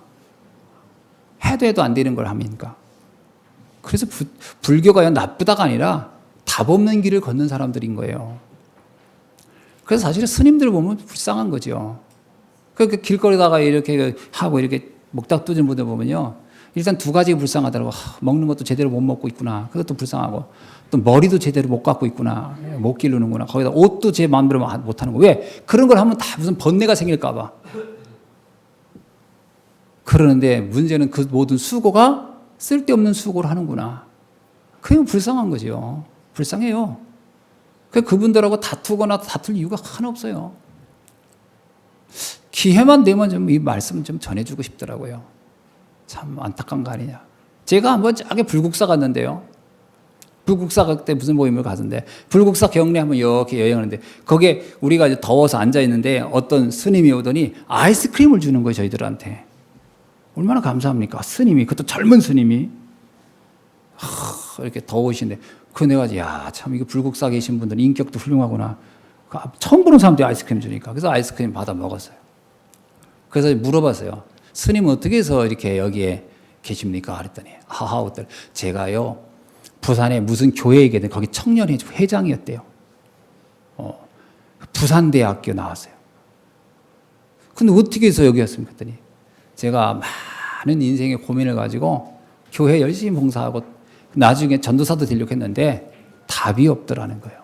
해도 안 되는 걸 하니까. 그래서 불교가 나쁘다가 아니라 답 없는 길을 걷는 사람들인 거예요. 그래서 사실 스님들 보면 불쌍한 거죠. 그 길거리다가 이렇게 하고 이렇게 목닥 두는 분들 보면요. 일단 두 가지가 불쌍하더라고. 먹는 것도 제대로 못 먹고 있구나. 그것도 불쌍하고. 또 머리도 제대로 못 깎고 있구나. 못 기르는구나. 거기다 옷도 제 마음대로 못 하는 거. 왜? 그런 걸 하면 다 무슨 번뇌가 생길까 봐. 그러는데 문제는 그 모든 수고가 쓸데없는 수고를 하는구나. 그게 불쌍한 거죠. 불쌍해요. 그분들하고 다투거나 다툴 이유가 하나 없어요. 기회만 되면 좀 이 말씀 좀 전해주고 싶더라고요. 참 안타까운 거 아니냐. 제가 한번 저기 불국사 갔는데요. 불국사 그때 무슨 모임을 갔는데 불국사 경례 한번 이렇게 여행하는데 거기에 우리가 이제 더워서 앉아 있는데 어떤 스님이 오더니 아이스크림을 주는 거예요, 저희들한테. 얼마나 감사합니까? 스님이, 그것도 젊은 스님이 이렇게 더우신데 그 내가 야, 참 이거 불국사 계신 분들 인격도 훌륭하구나. 처음 보는 사람들이 아이스크림 주니까. 그래서 아이스크림 받아 먹었어요. 그래서 물어봤어요. 스님은 어떻게 해서 이렇게 여기에 계십니까? 그랬더니 하하, 제가요 부산에 무슨 교회에 계든 거기 청년회 회장이었대요. 부산대학교 나왔어요. 근데 어떻게 해서 여기 왔습니까? 그랬더니 제가 많은 인생의 고민을 가지고 교회 열심히 봉사하고 나중에 전도사도 되려고 했는데 답이 없더라는 거예요.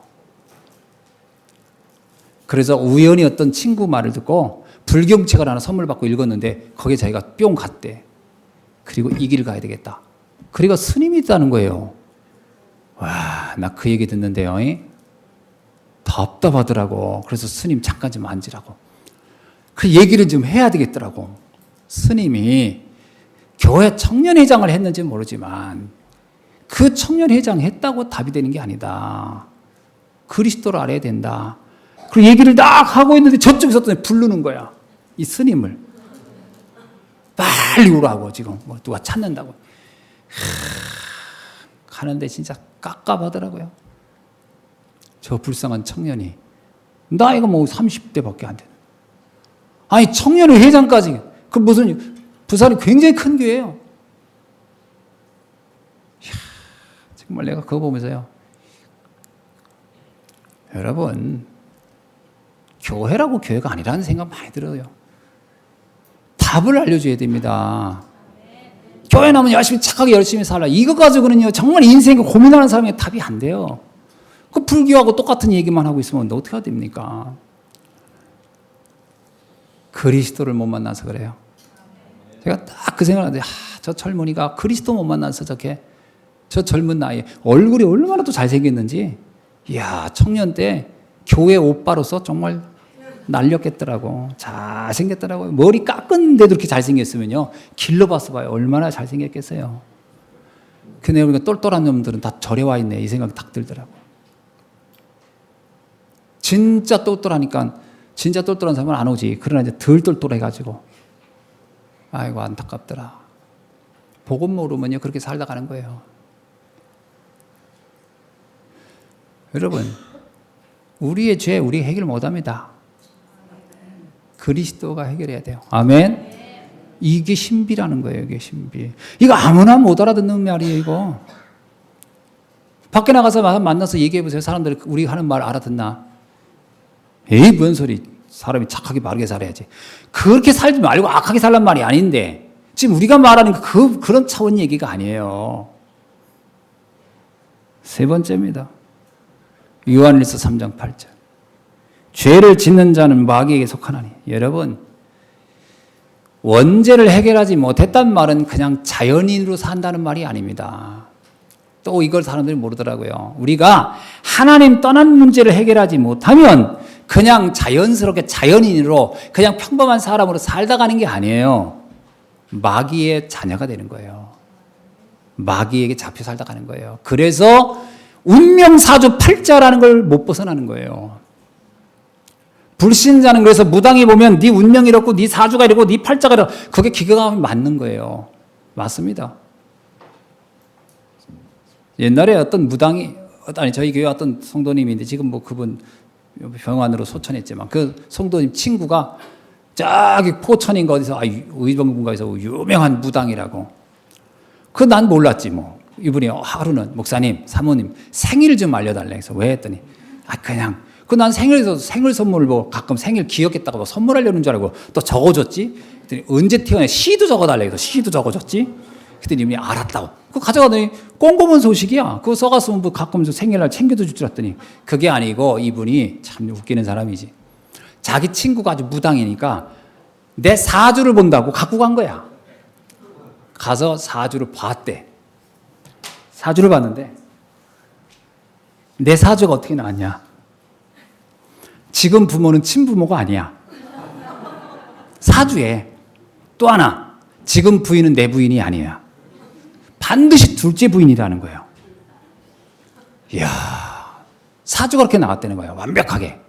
그래서 우연히 어떤 친구 말을 듣고 불경책을 하나 선물 받고 읽었는데 거기에 자기가 뿅 갔대. 그리고 이 길을 가야 되겠다. 그리고 스님이 있다는 거예요. 와, 나 그 얘기 듣는데요. 답답하더라고. 그래서 스님 잠깐 좀 앉으라고. 그 얘기를 좀 해야 되겠더라고. 스님이 교회 청년회장을 했는지 모르지만 그 청년회장 했다고 답이 되는 게 아니다. 그리스도를 알아야 된다. 그 얘기를 딱 하고 있는데 저쪽에서 또 부르는 거야. 이 스님을. 빨리 오라고 지금 뭐 누가 찾는다고. 가는데 진짜 깝깝하더라고요. 저 불쌍한 청년이. 나이가 뭐 30대밖에 안 되는. 아니 청년회 회장까지. 그 무슨 부산이 굉장히 큰 교회예요. 이야, 정말 내가 그거 보면서요. 여러분, 교회라고 교회가 아니라는 생각 많이 들어요. 답을 알려줘야 됩니다. 교회 나면 열심히 착하게 열심히 살라. 이거 가지고는요 정말 인생에 고민하는 사람의 답이 안 돼요. 그 불교하고 똑같은 얘기만 하고 있으면 어떻게 해야 됩니까? 그리스도를 못 만나서 그래요. 제가 딱 그 생각을 하는데 저 젊은이가 그리스도 못 만나서 저 젊은 나이에 얼굴이 얼마나 또 잘생겼는지. 이야, 청년 때 교회 오빠로서 정말 날렸겠더라고. 잘생겼더라고요. 머리 깎은데도 이렇게 잘생겼으면요 길러 봐서 봐요. 얼마나 잘생겼겠어요. 근데 우리가 똘똘한 놈들은 다 절에 와 있네 이 생각이 딱 들더라고. 진짜 똘똘하니까 진짜 똘똘한 사람은 안 오지. 그러나 이제 덜 똘똘해가지고 아이고 안타깝더라. 복음 모르면요 그렇게 살다 가는 거예요. 여러분 우리의 죄 우리 해결 못합니다. 그리스도가 해결해야 돼요. 아멘. 이게 신비라는 거예요. 이게 신비. 이거 아무나 못 알아듣는 말이에요. 이거. 밖에 나가서 만나서 얘기해 보세요. 사람들이 우리 하는 말 알아듣나? 에이 뭔 소리. 사람이 착하게 바르게 살아야지. 그렇게 살지 말고 악하게 살란 말이 아닌데 지금 우리가 말하는 그런 차원 얘기가 아니에요. 세 번째입니다. 요한일서 3장 8절. 죄를 짓는 자는 마귀에게 속하나니. 여러분 원죄를 해결하지 못했단 말은 그냥 자연인으로 산다는 말이 아닙니다. 또 이걸 사람들이 모르더라고요. 우리가 하나님 떠난 문제를 해결하지 못하면 그냥 자연스럽게 자연인으로 그냥 평범한 사람으로 살다 가는 게 아니에요. 마귀의 자녀가 되는 거예요. 마귀에게 잡혀 살다 가는 거예요. 그래서 운명사주 팔자라는 걸 못 벗어나는 거예요. 불신자는 그래서 무당이 보면 네 운명이 이렇고 네 사주가 이렇고 네 팔자가 이렇고 그게 기가 맞는 거예요. 맞습니다. 옛날에 어떤 무당이 저희 교회 어떤 성도님인데 지금 뭐 그분 병원으로 소천했지만 그 성도님 친구가 저기 포천인가 어디서 의정부인가에서 유명한 무당이라고. 난 몰랐지 뭐. 이분이 하루는 목사님, 사모님 생일 좀 알려달래 해서 왜 했더니 그냥 난 생일 선물을 뭐 가끔 생일 기억했다고 뭐 선물하려는 줄 알고 또 적어줬지. 그랬더니 언제 태어나 시도 적어달래 해서 시도 적어줬지. 그랬더니 이분이 알았다고. 그거 가져가더니 꼼꼼한 소식이야. 그거 써갔으면 뭐 가끔 생일날 챙겨도 줄 줄 알았더니 그게 아니고 이분이 참 웃기는 사람이지. 자기 친구가 아주 무당이니까 내 사주를 본다고 갖고 간 거야. 가서 사주를 봤대. 사주를 봤는데 내 사주가 어떻게 나왔냐. 지금 부모는 친부모가 아니야. 사주에 또 하나 지금 부인은 내 부인이 아니야. 반드시 둘째 부인이라는 거예요. 이야, 사주가 그렇게 나왔다는 거예요. 완벽하게.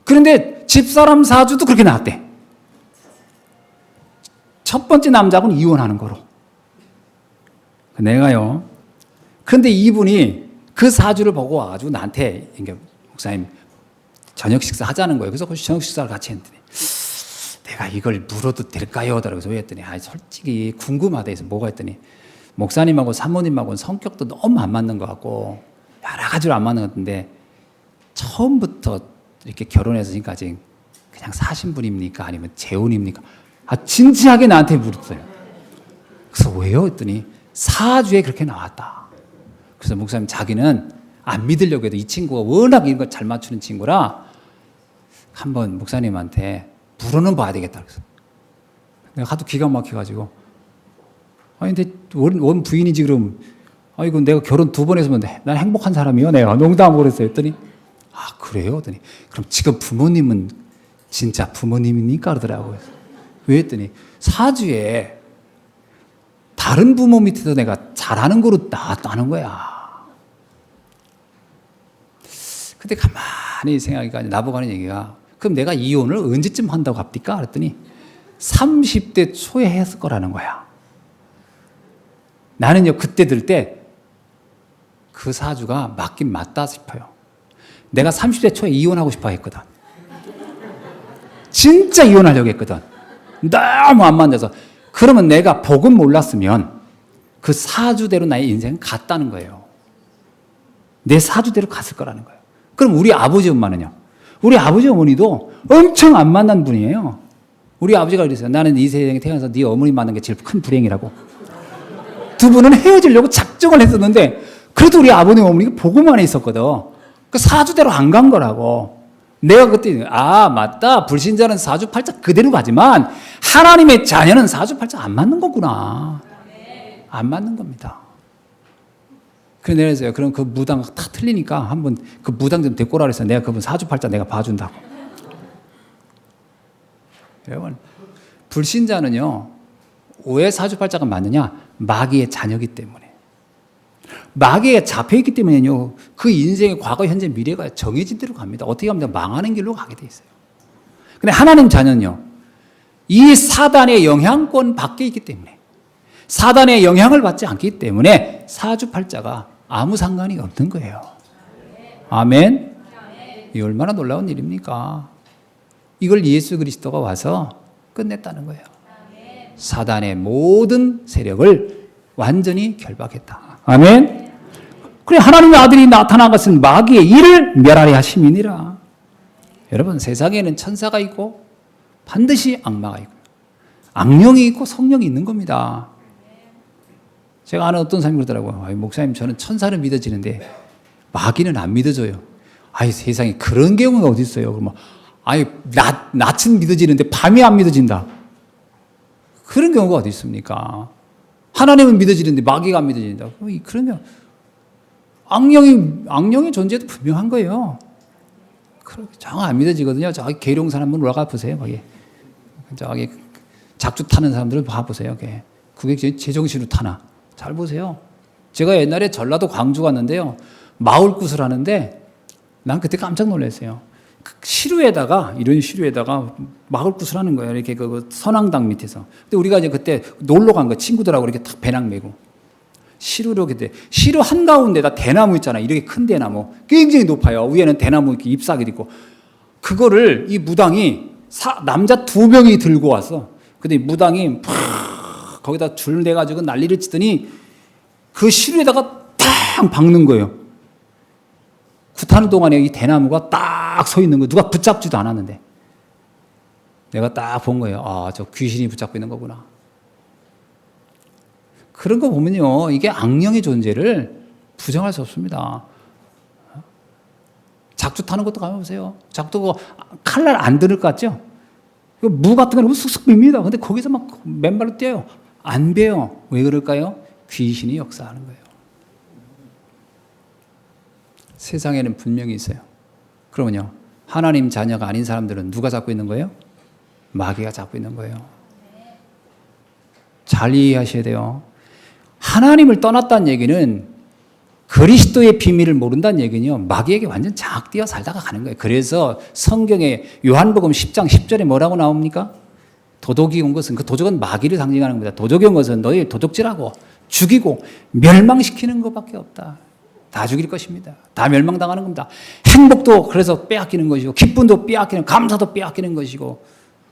그런데 집사람 사주도 그렇게 나왔대. 첫 번째 남자하고는 이혼하는 거로. 내가요. 그런데 이분이 그 사주를 보고 와가지고 나한테 목사님 저녁 식사 하자는 거예요. 그래서 저녁 식사를 같이 했더니 내가 이걸 물어도 될까요? 그래서 왜 했더니 솔직히 궁금하다 해서 뭐가 했더니 목사님하고 사모님하고는 성격도 너무 안 맞는 것 같고 여러 가지로 안 맞는 것 같은데 처음부터 이렇게 결혼해서 지금까지 그냥 사신 분입니까? 아니면 재혼입니까? 진지하게 나한테 물었어요. 그래서 왜요? 했더니 사주에 그렇게 나왔다. 그래서 목사님 자기는 안 믿으려고 해도 이 친구가 워낙 이런 거 잘 맞추는 친구라 한번 목사님한테 물어는 봐야 되겠다. 그래서 내가 하도 기가 막혀가지고 근데 원 부인이지 그럼 이거 내가 결혼 2번 했으면 난 행복한 사람이요. 내가 농담으로 했어요. 했더니 그래요? 했더니 그럼 지금 부모님은 진짜 부모님입니까? 그러더라고요. 왜 했더니 사주에 다른 부모 밑에서 내가 잘하는 거로 나왔다는 거야. 근데 가만히 생각하니까 나보고 하는 얘기가 그럼 내가 이혼을 언제쯤 한다고 합니까? 그랬더니 30대 초에 했을 거라는 거야. 나는요 그때 들 때 그 사주가 맞긴 맞다 싶어요. 내가 30대 초에 이혼하고 싶어 했거든. 진짜 이혼하려고 했거든. 너무 안 맞아서. 그러면 내가 복음 몰랐으면 그 사주대로 나의 인생은 갔다는 거예요. 내 사주대로 갔을 거라는 거예요. 그럼 우리 아버지 엄마는요? 우리 아버지 어머니도 엄청 안 만난 분이에요. 우리 아버지가 그랬어요. 나는 이 세상에 태어나서 네 어머니 만난 게 제일 큰 불행이라고. 두 분은 헤어지려고 작정을 했었는데 그래도 우리 아버님 어머니가 복음 안에 있었거든. 그 사주대로 안 간 거라고. 내가 그때 맞다. 불신자는 사주팔자 그대로 가지만 하나님의 자녀는 사주팔자 안 맞는 거구나. 안 맞는 겁니다. 그래서 그럼 그 무당 다 틀리니까 한번 그 무당 좀 데리고 오라 그래서 내가 그분 사주팔자 내가 봐준다고. 여러분 불신자는요 왜 사주팔자가 맞느냐? 마귀의 자녀이기 때문에. 마귀에 잡혀있기 때문에요 그 인생의 과거, 현재, 미래가 정해진 대로 갑니다. 어떻게 하면 망하는 길로 가게 돼 있어요. 근데 하나님 자녀는요 이 사단의 영향권 밖에 있기 때문에, 사단의 영향을 받지 않기 때문에 사주팔자가 아무 상관이 없는 거예요. 아멘. 이 얼마나 놀라운 일입니까? 이걸 예수 그리스도가 와서 끝냈다는 거예요. 사단의 모든 세력을 완전히 결박했다. 아멘. 그래, 하나님의 아들이 나타난 것은 마귀의 일을 멸하려 하심이니라. 여러분, 세상에는 천사가 있고 반드시 악마가 있고 악령이 있고 성령이 있는 겁니다. 제가 아는 어떤 사람이 그러더라고요. 목사님, 저는 천사를 믿어지는데 마귀는 안 믿어져요. 세상에 그런 경우가 어디 있어요? 그러면 낮은 믿어지는데 밤이 안 믿어진다. 그런 경우가 어디 있습니까? 하나님은 믿어지는데 마귀가 안 믿어진다. 그러면 악령의 존재도 분명한 거예요. 정 안 믿어지거든요. 저기 계룡산 한번 올라가 보세요. 거기 저기 작주 타는 사람들을 봐보세요. 그게 제정신으로 타나. 잘 보세요. 제가 옛날에 전라도 광주 갔는데요. 마을굿을 하는데 난 그때 깜짝 놀랐어요. 시루에다가, 이런 시루에다가 마을굿을 하는 거예요. 이렇게 그 선앙당 밑에서. 근데 우리가 이제 그때 놀러 간 거, 친구들하고 이렇게 딱 배낭 메고. 시루로 그때, 시루 한가운데다 대나무 있잖아요. 이렇게 큰 대나무. 굉장히 높아요. 위에는 대나무 이렇게 잎사귀 있고. 그거를 이 무당이 남자 2명이 들고 왔어. 근데 무당이 거기다 줄 내가지고 난리를 치더니 그 시루에다가 탁 박는 거예요. 굿하는 동안에 이 대나무가 딱 서 있는 거예요. 누가 붙잡지도 않았는데. 내가 딱 본 거예요. 저 귀신이 붙잡고 있는 거구나. 그런 거 보면요. 이게 악령의 존재를 부정할 수 없습니다. 작두 타는 것도 가보세요. 작두 칼날 안 들을 것 같죠? 무 같은 거는 쑥쑥 빕니다. 근데 거기서 막 맨발로 뛰어요. 안 베요. 왜 그럴까요? 귀신이 역사하는 거예요. 세상에는 분명히 있어요. 그러면요, 하나님 자녀가 아닌 사람들은 누가 잡고 있는 거예요? 마귀가 잡고 있는 거예요. 잘 이해하셔야 돼요. 하나님을 떠났다는 얘기는 그리스도의 비밀을 모른다는 얘기는요, 마귀에게 완전 장악되어 살다가 가는 거예요. 그래서 성경에 요한복음 10장 10절에 뭐라고 나옵니까? 도둑이 온 것은, 그 도둑은 마귀를 상징하는 겁니다. 도둑이 온 것은 너희 도둑질하고 죽이고 멸망시키는 것밖에 없다. 다 죽일 것입니다. 다 멸망당하는 겁니다. 행복도 그래서 빼앗기는 것이고, 기쁨도 빼앗기는, 감사도 빼앗기는 것이고,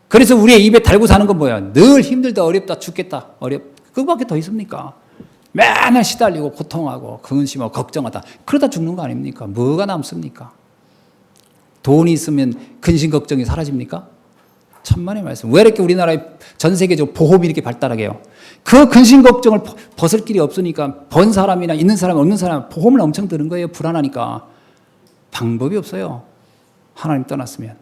그래서 우리의 입에 달고 사는 건 뭐야? 늘 힘들다, 어렵다, 죽겠다, 그거밖에 더 있습니까? 맨날 시달리고 고통하고 근심하고 걱정하다. 그러다 죽는 거 아닙니까? 뭐가 남습니까? 돈이 있으면 근심 걱정이 사라집니까? 천만의 말씀. 왜 이렇게 우리나라에 전 세계적으로 보험이 이렇게 발달하게요? 그 근심 걱정을 벗을 길이 없으니까 번 사람이나 있는 사람 없는 사람 보험을 엄청 드는 거예요. 불안하니까. 방법이 없어요. 하나님 떠났으면.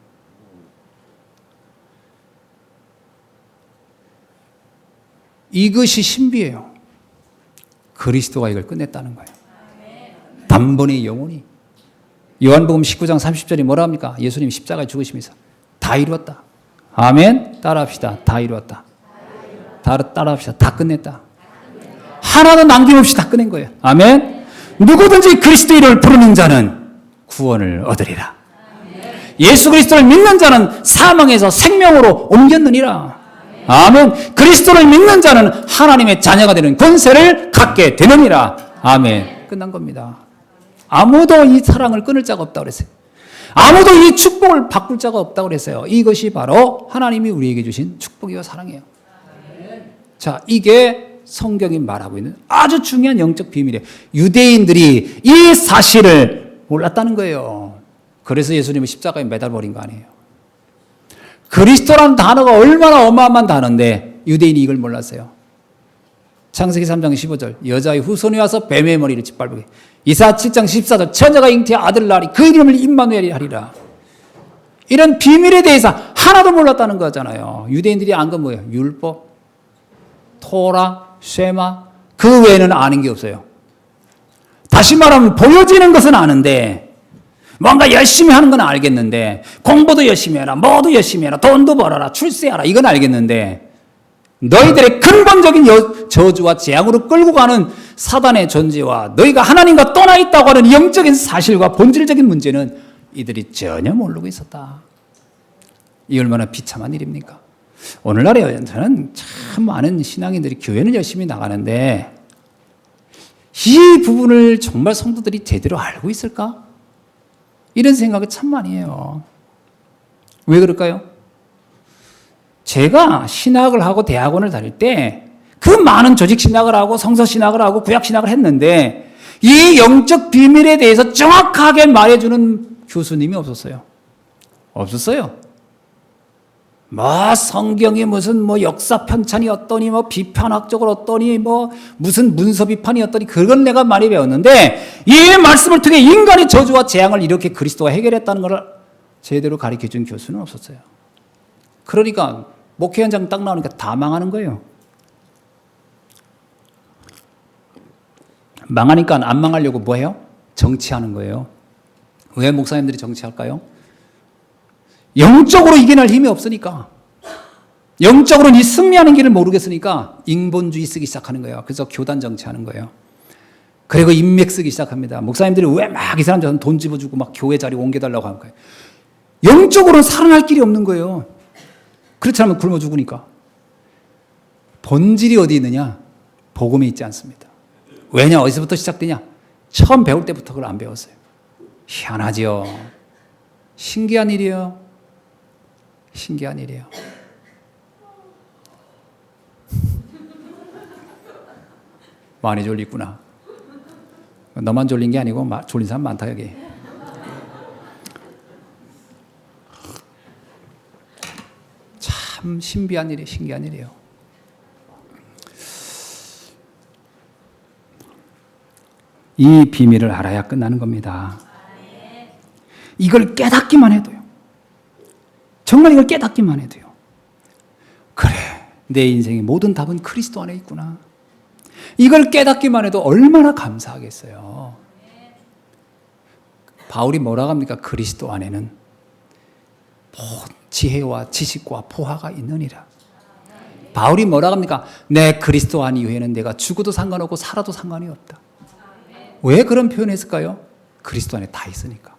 이것이 신비예요. 그리스도가 이걸 끝냈다는 거예요. 단번에 영원히. 요한복음 19장 30절이 뭐라 합니까? 예수님이 십자가에 죽으시면서 다 이루었다. 아멘. 따라합시다. 다 이루었다. 따라합시다. 다 끝냈다. 하나도 남김없이 다 끝낸 거예요. 아멘. 누구든지 그리스도 이름을 부르는 자는 구원을 얻으리라. 예수 그리스도를 믿는 자는 사망에서 생명으로 옮겼느니라. 아멘. 그리스도를 믿는 자는 하나님의 자녀가 되는 권세를 갖게 되느니라. 아멘. 끝난 겁니다. 아무도 이 사랑을 끊을 자가 없다고 그랬어요. 아무도 이 축복을 바꿀 자가 없다고 그랬어요. 이것이 바로 하나님이 우리에게 주신 축복이와 사랑이에요. 자, 이게 성경이 말하고 있는 아주 중요한 영적 비밀이에요. 유대인들이 이 사실을 몰랐다는 거예요. 그래서 예수님은 십자가에 매달버린 거 아니에요. 그리스도라는 단어가 얼마나 어마어마한 단어인데 유대인이 이걸 몰랐어요. 창세기 3장 15절 여자의 후손이 와서 뱀의 머리를 짓밟게. 이사 7장 14절 처녀가 잉태의 아들을 낳으리 그 이름을 임마누엘이 하리라. 이런 비밀에 대해서 하나도 몰랐다는 거잖아요. 유대인들이 안 건 뭐예요? 율법, 토라, 쉐마, 그 외에는 아는 게 없어요. 다시 말하면 보여지는 것은 아는데 뭔가 열심히 하는 건 알겠는데 공부도 열심히 해라, 뭐도 열심히 해라, 돈도 벌어라, 출세하라 이건 알겠는데 너희들의 근본적인 저주와 재앙으로 끌고 가는 사단의 존재와 너희가 하나님과 떠나 있다고 하는 영적인 사실과 본질적인 문제는 이들이 전혀 모르고 있었다. 이 얼마나 비참한 일입니까? 오늘날에 저는 참 많은 신앙인들이 교회는 열심히 나가는데 이 부분을 정말 성도들이 제대로 알고 있을까? 이런 생각을 참 많이 해요. 왜 그럴까요? 제가 신학을 하고 대학원을 다닐 때 그 많은 조직 신학을 하고 성서 신학을 하고 구약 신학을 했는데 이 영적 비밀에 대해서 정확하게 말해주는 교수님이 없었어요. 없었어요. 뭐 성경이 무슨 뭐 역사 편찬이 어떠니 뭐 비판학적으로 어떠니 뭐 무슨 문서 비판이 어떠니 그건 내가 많이 배웠는데 이 말씀을 통해 인간의 저주와 재앙을 이렇게 그리스도가 해결했다는 것을 제대로 가르쳐준 교수는 없었어요. 그러니까 목회 현장 딱 나오니까 다 망하는 거예요. 망하니까 안 망하려고 뭐 해요? 정치하는 거예요. 왜 목사님들이 정치할까요? 영적으로 이겨낼 힘이 없으니까. 영적으로 이 승리하는 길을 모르겠으니까 인본주의 쓰기 시작하는 거예요. 그래서 교단 정치하는 거예요. 그리고 인맥 쓰기 시작합니다. 목사님들이 왜 막 이 사람들한테 돈 집어주고 막 교회 자리 옮겨달라고 하는 거예요. 영적으로는 살아날 길이 없는 거예요. 그렇지 않으면 굶어 죽으니까. 본질이 어디 있느냐? 복음에 있지 않습니다. 왜냐? 어디서부터 시작되냐? 처음 배울 때부터 그걸 안 배웠어요. 희한하지요. 신기한 일이에요. 신기한 일이에요. 많이 졸리구나. 너만 졸린 게 아니고 졸린 사람 많다 여기. 참 신비한 일이에요. 신기한 일이에요. 이 비밀을 알아야 끝나는 겁니다. 이걸 깨닫기만 해도요. 정말 이걸 깨닫기만 해도요. 그래, 내 인생의 모든 답은 그리스도 안에 있구나. 이걸 깨닫기만 해도 얼마나 감사하겠어요. 바울이 뭐라고 합니까? 그리스도 안에는 지혜와 지식과 포화가 있느니라. 바울이 뭐라고 합니까? 내 그리스도 안 이후에는 내가 죽어도 상관없고 살아도 상관이 없다. 왜 그런 표현을 했을까요? 그리스도 안에 다 있으니까.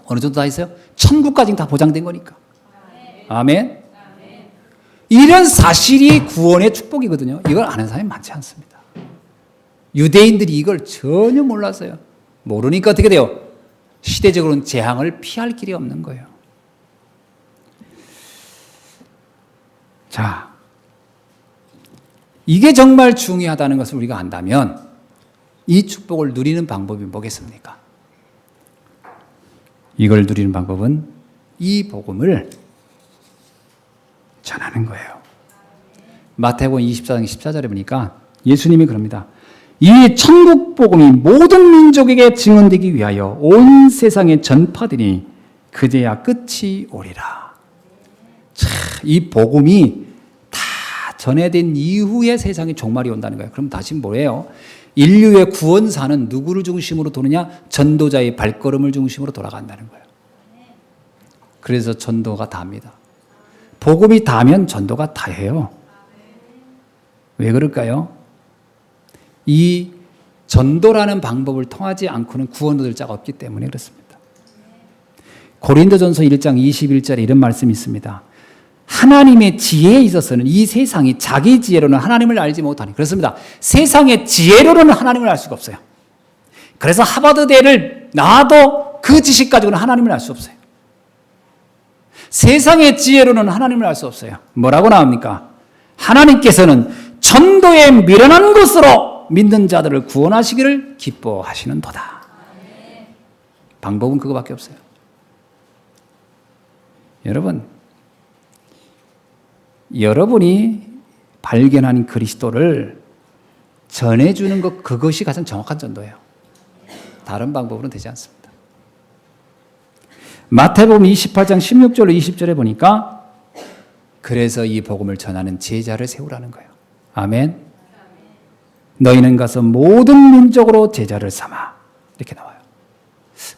어느 정도 다 있어요? 천국까지는 다 보장된 거니까. 아멘. 이런 사실이 구원의 축복이거든요. 이걸 아는 사람이 많지 않습니다. 유대인들이 이걸 전혀 몰랐어요. 모르니까 어떻게 돼요? 시대적으로는 재앙을 피할 길이 없는 거예요. 자, 이게 정말 중요하다는 것을 우리가 안다면 이 축복을 누리는 방법이 뭐겠습니까? 이걸 누리는 방법은 이 복음을 전하는 거예요. 마태복음 24장 14절에 보니까 예수님이 그럽니다. 이 천국 복음이 모든 민족에게 증언되기 위하여 온 세상에 전파되니 그제야 끝이 오리라. 자, 이 복음이 다 전해된 이후에 세상에 종말이 온다는 거예요. 그럼 다시 뭐예요? 인류의 구원사는 누구를 중심으로 도느냐? 전도자의 발걸음을 중심으로 돌아간다는 거예요. 그래서 전도가 다입니다. 복음이 다면 전도가 다예요. 왜 그럴까요? 이 전도라는 방법을 통하지 않고는 구원 얻을 자가 없기 때문에 그렇습니다. 고린도전서 1장 21절에 이런 말씀이 있습니다. 하나님의 지혜에 있어서는 이 세상이 자기 지혜로는 하나님을 알지 못하니. 그렇습니다. 세상의 지혜로는 하나님을 알 수가 없어요. 그래서 하버드대를 나와도 그 지식 가지고는 하나님을 알 수 없어요. 세상의 지혜로는 하나님을 알 수 없어요. 뭐라고 나옵니까? 하나님께서는 전도에 미련한 것으로 믿는 자들을 구원하시기를 기뻐하시는도다. 방법은 그거밖에 없어요. 여러분이 발견한 그리스도를 전해주는 것, 그것이 가장 정확한 전도예요. 다른 방법으로는 되지 않습니다. 마태복음 28장 16절로 20절에 보니까 그래서 이 복음을 전하는 제자를 세우라는 거예요. 아멘. 너희는 가서 모든 민족으로 제자를 삼아. 이렇게 나와요.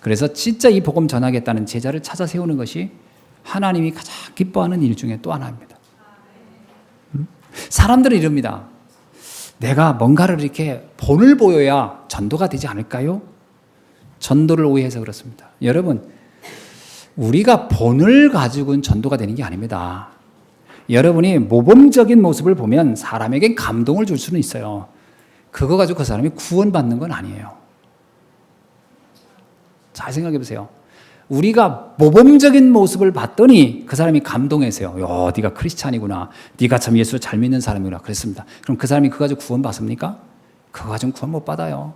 그래서 진짜 이 복음 전하겠다는 제자를 찾아 세우는 것이 하나님이 가장 기뻐하는 일 중에 또 하나입니다. 사람들은 이럽니다. 내가 뭔가를 이렇게 본을 보여야 전도가 되지 않을까요? 전도를 오해해서 그렇습니다. 여러분, 우리가 본을 가지고는 전도가 되는 게 아닙니다. 여러분이 모범적인 모습을 보면 사람에겐 감동을 줄 수는 있어요. 그거 가지고 그 사람이 구원받는 건 아니에요. 잘 생각해 보세요. 우리가 모범적인 모습을 봤더니 그 사람이 감동해서요. 야, 네가 크리스찬이구나. 네가 참 예수를 잘 믿는 사람이구나. 그랬습니다. 그럼 그 사람이 그거 가지고 구원 받습니까? 그거 가지고 구원 못 받아요.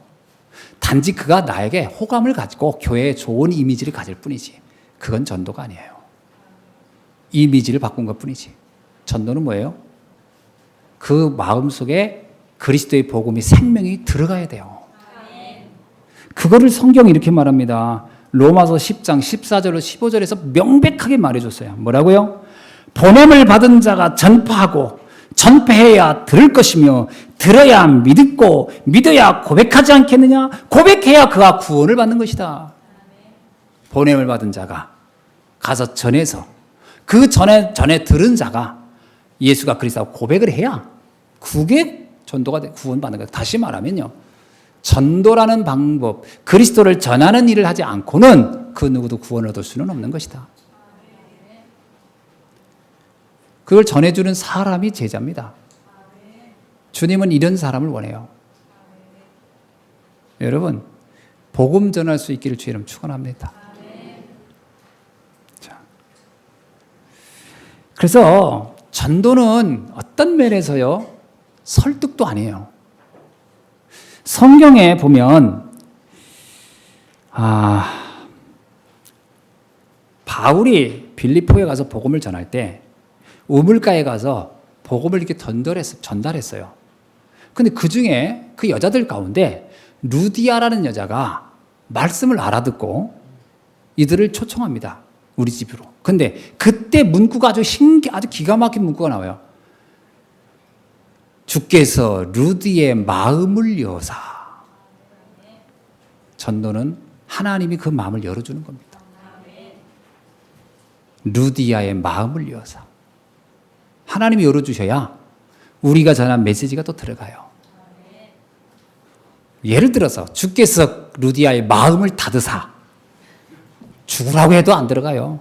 단지 그가 나에게 호감을 가지고 교회에 좋은 이미지를 가질 뿐이지. 그건 전도가 아니에요. 이미지를 바꾼 것 뿐이지. 전도는 뭐예요? 그 마음속에 그리스도의 복음이 생명이 들어가야 돼요. 그거를 성경이 이렇게 말합니다. 로마서 10장 14절로 15절에서 명백하게 말해줬어요. 뭐라고요? 보냄을 받은 자가 전파하고 전파해야 들을 것이며 들어야 믿고 믿어야 고백하지 않겠느냐? 고백해야 그가 구원을 받는 것이다. 보냄을 받은 자가 가서 전해서 그 전에 들은 자가 예수가 그리스도라고 고백을 해야 그게 전도가 구원받는 거예요. 다시 말하면요. 전도라는 방법, 그리스도를 전하는 일을 하지 않고는 그 누구도 구원을 얻을 수는 없는 것이다. 그걸 전해주는 사람이 제자입니다. 주님은 이런 사람을 원해요. 여러분, 복음 전할 수 있기를 주의 이름 축원합니다. 자, 그래서 전도는 어떤 면에서요, 설득도 아니에요. 성경에 보면 바울이 빌립보에 가서 복음을 전할 때 우물가에 가서 복음을 이렇게 전달했어요. 근데 그 중에 그 여자들 가운데 루디아라는 여자가 말씀을 알아듣고 이들을 초청합니다. 우리 집으로. 근데 그때 문구가 아주 기가 막힌 문구가 나와요. 주께서 루디의 마음을 여사. 전도는 하나님이 그 마음을 열어주는 겁니다. 루디아의 마음을 여사. 하나님이 열어주셔야 우리가 전한 메시지가 또 들어가요. 예를 들어서 주께서 루디아의 마음을 닫으사. 죽으라고 해도 안 들어가요.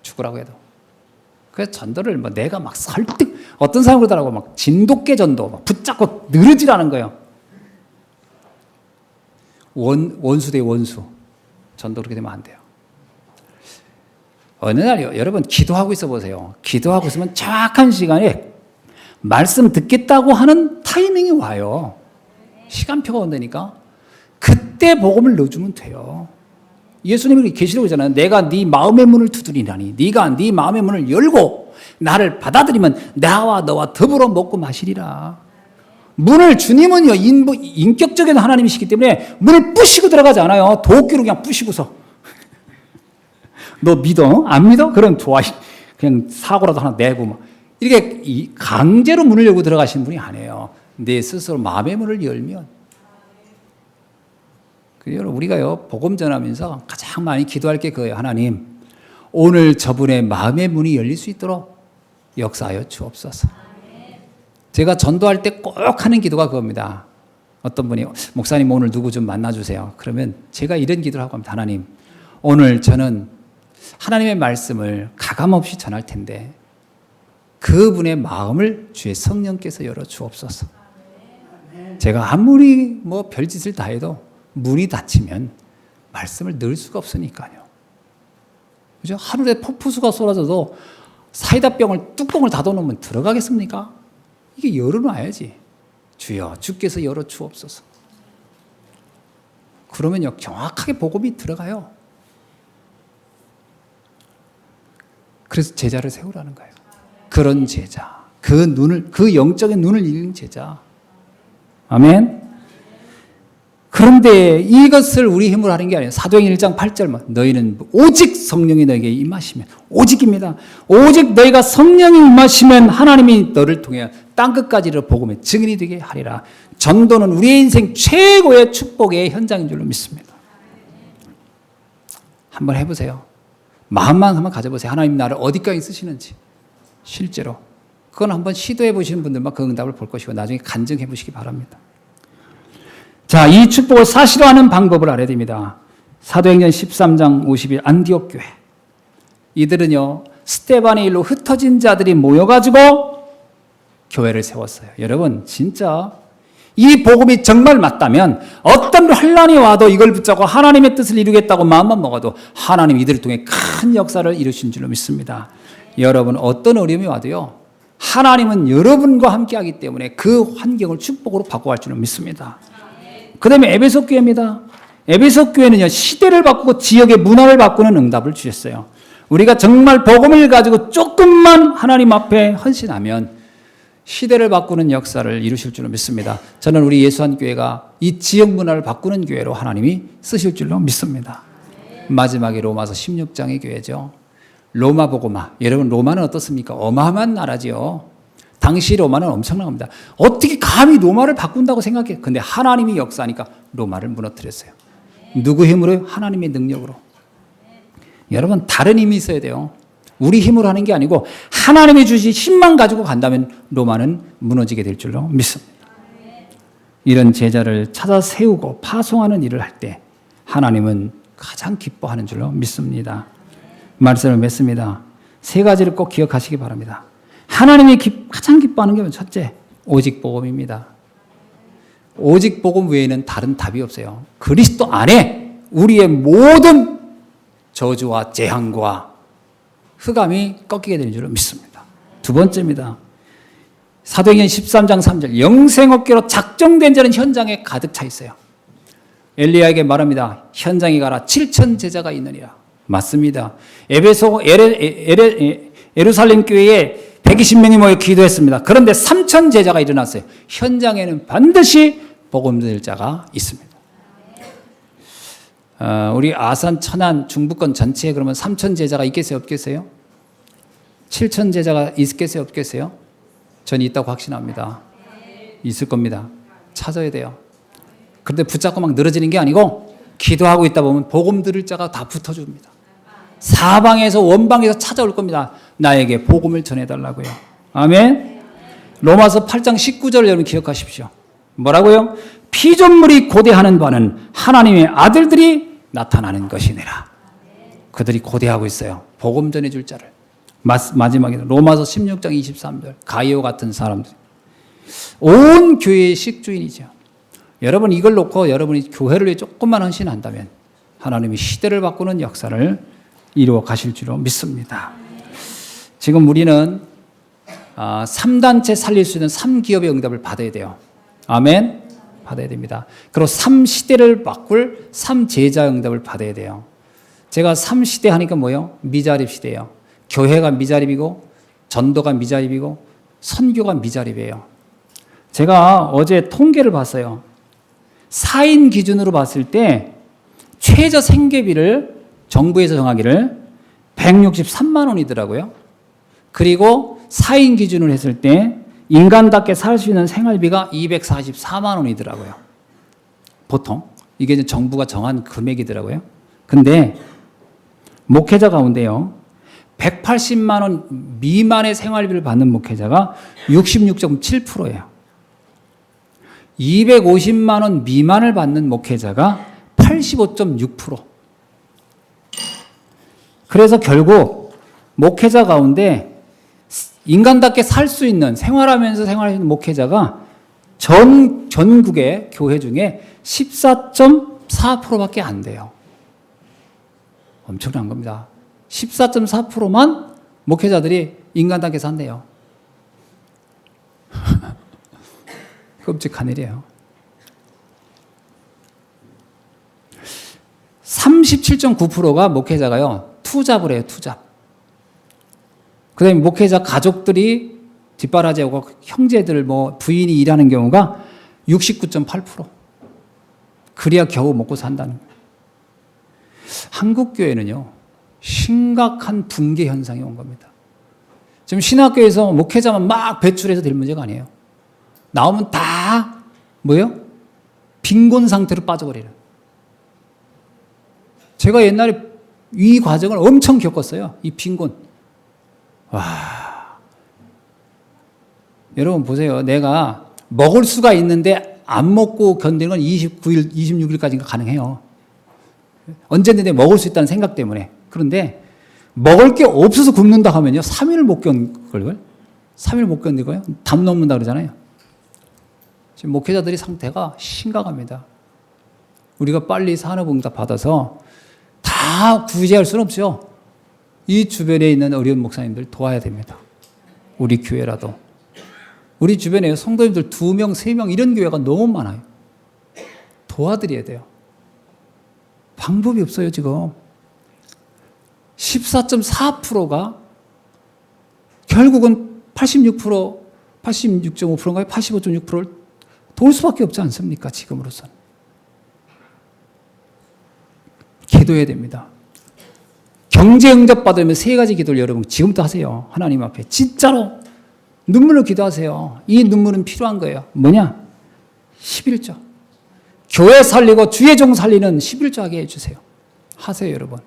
죽으라고 해도. 그래서 전도를 내가 막 설득, 어떤 사람 그러더라고, 막 진돗개 전도, 막 붙잡고 늘어지라는 거예요. 원수 대 원수. 전도 그렇게 되면 안 돼요. 어느 날 여러분 기도하고 있어 보세요. 기도하고 있으면 정확한 시간에 말씀 듣겠다고 하는 타이밍이 와요. 시간표가 온다니까. 그때 복음을 넣어주면 돼요. 예수님이 계시라고 했잖아요. 내가 네 마음의 문을 두드리라니. 네가 네 마음의 문을 열고 나를 받아들이면 나와 너와 더불어 먹고 마시리라. 문을 주님은요 인격적인 하나님이시기 때문에 문을 부시고 들어가지 않아요. 도끼로 그냥 부시고서 너 믿어? 안 믿어? 그럼 좋아. 그냥 사고라도 하나 내고 막 이렇게 강제로 문을 열고 들어가시는 분이 아니에요. 내 스스로 마음의 문을 열면. 여러분 우리가요 복음 전하면서 가장 많이 기도할 게 그거예요. 하나님 오늘 저분의 마음의 문이 열릴 수 있도록 역사하여 주옵소서. 제가 전도할 때 꼭 하는 기도가 그겁니다. 어떤 분이 목사님 오늘 누구 좀 만나주세요. 그러면 제가 이런 기도를 하고 합니다. 하나님 오늘 저는 하나님의 말씀을 가감없이 전할 텐데 그분의 마음을 주의 성령께서 열어 주옵소서. 제가 아무리 별짓을 다 해도 문이 닫히면 말씀을 넣을 수가 없으니까요. 그죠? 하늘에 폭포수가 쏟아져도 사이다병을 뚜껑을 닫아놓으면 들어가겠습니까? 이게 열어놔야지. 주여 주께서 열어 주옵소서. 그러면요 정확하게 복음이 들어가요. 그래서 제자를 세우라는 거예요. 그런 제자, 그 영적인 눈을 읽는 제자. 아멘. 그런데 이것을 우리 힘으로 하는 게 아니에요. 사도행전 1장 8절 너희는 오직 성령이 너에게 임하시면 오직입니다. 오직 너희가 성령이 임하시면 하나님이 너를 통해 땅끝까지 이르러 복음의 증인이 되게 하리라. 전도는 우리의 인생 최고의 축복의 현장인 줄로 믿습니다. 한번 해보세요. 마음만 한번 가져보세요. 하나님 나를 어디까지 쓰시는지 실제로. 그건 한번 시도해 보시는 분들만 그 응답을 볼 것이고 나중에 간증해 보시기 바랍니다. 자, 이 축복을 사실화하는 방법을 알아야 됩니다. 사도행전 13장 50일 안디옥 교회. 이들은요 스데반의 일로 흩어진 자들이 모여가지고 교회를 세웠어요. 여러분 진짜 이 복음이 정말 맞다면 어떤 환란이 와도 이걸 붙잡고 하나님의 뜻을 이루겠다고 마음만 먹어도 하나님 이들을 통해 큰 역사를 이루신 줄로 믿습니다. 여러분 어떤 어려움이 와도요, 하나님은 여러분과 함께하기 때문에 그 환경을 축복으로 바꿔갈 줄로 믿습니다. 그 다음에 에베소 교회입니다. 에베소 교회는요, 시대를 바꾸고 지역의 문화를 바꾸는 응답을 주셨어요. 우리가 정말 복음을 가지고 조금만 하나님 앞에 헌신하면 시대를 바꾸는 역사를 이루실 줄로 믿습니다. 저는 우리 예수한교회가 이 지역 문화를 바꾸는 교회로 하나님이 쓰실 줄로 믿습니다. 마지막에 로마서 16장의 교회죠. 로마 복음화. 여러분 로마는 어떻습니까? 어마어마한 나라지요. 당시 로마는 엄청난 겁니다. 어떻게 감히 로마를 바꾼다고 생각해요? 근데 하나님이 역사하니까 로마를 무너뜨렸어요. 누구 힘으로요? 하나님의 능력으로. 여러분 다른 힘이 있어야 돼요. 우리 힘으로 하는 게 아니고 하나님이 주신 힘만 가지고 간다면 로마는 무너지게 될 줄로 믿습니다. 이런 제자를 찾아 세우고 파송하는 일을 할 때 하나님은 가장 기뻐하는 줄로 믿습니다. 말씀을 맺습니다. 세 가지를 꼭 기억하시기 바랍니다. 하나님이 가장 기뻐하는 게 첫째, 오직 복음입니다. 오직 복음 외에는 다른 답이 없어요. 그리스도 안에 우리의 모든 저주와 재앙과 흑암이 꺾이게 되는 줄로 믿습니다. 두 번째입니다. 사도행전 13장 3절 영생업계로 작정된 자는 현장에 가득 차 있어요. 엘리야에게 말합니다. 현장에 가라 7천 제자가 있느니라. 맞습니다. 예루살렘 교회에 120명이 모여 기도했습니다. 그런데 3천 제자가 일어났어요. 현장에는 반드시 복음 전할 자가 있습니다. 우리 아산, 천안, 중부권 전체에 그러면 3천 제자가 있겠어요? 없겠어요? 7천 제자가 있겠어요? 없겠어요? 전 있다고 확신합니다. 있을 겁니다. 찾아야 돼요. 그런데 붙잡고 막 늘어지는 게 아니고 기도하고 있다 보면 복음 들을 자가 다 붙어줍니다. 사방에서 원방에서 찾아올 겁니다. 나에게 복음을 전해달라고요. 아멘. 로마서 8장 19절을 여러분 기억하십시오. 뭐라고요? 피조물이 고대하는 바는 하나님의 아들들이 나타나는 것이니라. 그들이 고대하고 있어요. 복음 전해줄 자를. 마지막에 로마서 16장 23절 가이오 같은 사람들. 온 교회의 식주인이죠. 여러분 이걸 놓고 여러분이 교회를 위해 조금만 헌신한다면 하나님이 시대를 바꾸는 역사를 이루어 가실 줄로 믿습니다. 지금 우리는 3단체 살릴 수 있는 3기업의 응답을 받아야 돼요. 아멘. 받아야 됩니다. 그리고 3시대를 바꿀 3제자 응답을 받아야 돼요. 제가 3시대 하니까 뭐예요? 미자립 시대예요. 교회가 미자립이고 전도가 미자립이고 선교가 미자립이에요. 제가 어제 통계를 봤어요. 4인 기준으로 봤을 때 최저 생계비를 정부에서 정하기를 163만 원이더라고요. 그리고 4인 기준으로 했을 때 인간답게 살 수 있는 생활비가 244만 원이더라고요. 보통 이게 이제 정부가 정한 금액이더라고요. 근데 목회자 가운데요 180만 원 미만의 생활비를 받는 목회자가 66.7%예요. 250만 원 미만을 받는 목회자가 85.6%. 그래서 결국 목회자 가운데 인간답게 살 수 있는 생활하면서 생활하는 목회자가 전국의 교회 중에 14.4%밖에 안 돼요. 엄청난 겁니다. 14.4%만 목회자들이 인간답게 산대요. 끔찍한 일이에요. 37.9%가 목회자가요, 투잡을 해요, 투잡. 그 다음에 목회자 가족들이 뒷바라지하고 형제들, 부인이 일하는 경우가 69.8%. 그래야 겨우 먹고 산다는 거예요. 한국교회는요, 심각한 붕괴 현상이 온 겁니다. 지금 신학교에서 목회자만 막 배출해서 될 문제가 아니에요. 나오면 다 뭐예요? 빈곤 상태로 빠져버리는. 제가 옛날에 이 과정을 엄청 겪었어요. 이 빈곤. 와. 여러분 보세요. 내가 먹을 수가 있는데 안 먹고 견디는 건 29일, 26일까지가 가능해요. 언제든지 먹을 수 있다는 생각 때문에. 그런데 먹을 게 없어서 굶는다 하면요. 3일을 못 견딜걸? 3일 못 견디고요. 담 넘는다 그러잖아요. 지금 목회자들이 상태가 심각합니다. 우리가 빨리 산업응답 받아서 다 구제할 수는 없죠. 이 주변에 있는 어려운 목사님들 도와야 됩니다. 우리 교회라도. 우리 주변에 성도님들 2명, 3명 이런 교회가 너무 많아요. 도와드려야 돼요. 방법이 없어요, 지금. 14.4%가 결국은 86%, 86.5%인가요? 85.6%를 도울 수밖에 없지 않습니까? 지금으로서는. 기도해야 됩니다. 경제 응답 받으면 3가지 기도를 여러분 지금부터 하세요. 하나님 앞에. 진짜로 눈물로 기도하세요. 이 눈물은 필요한 거예요. 뭐냐? 11조. 교회 살리고 주의 종 살리는 11조 하게 해주세요. 하세요, 여러분.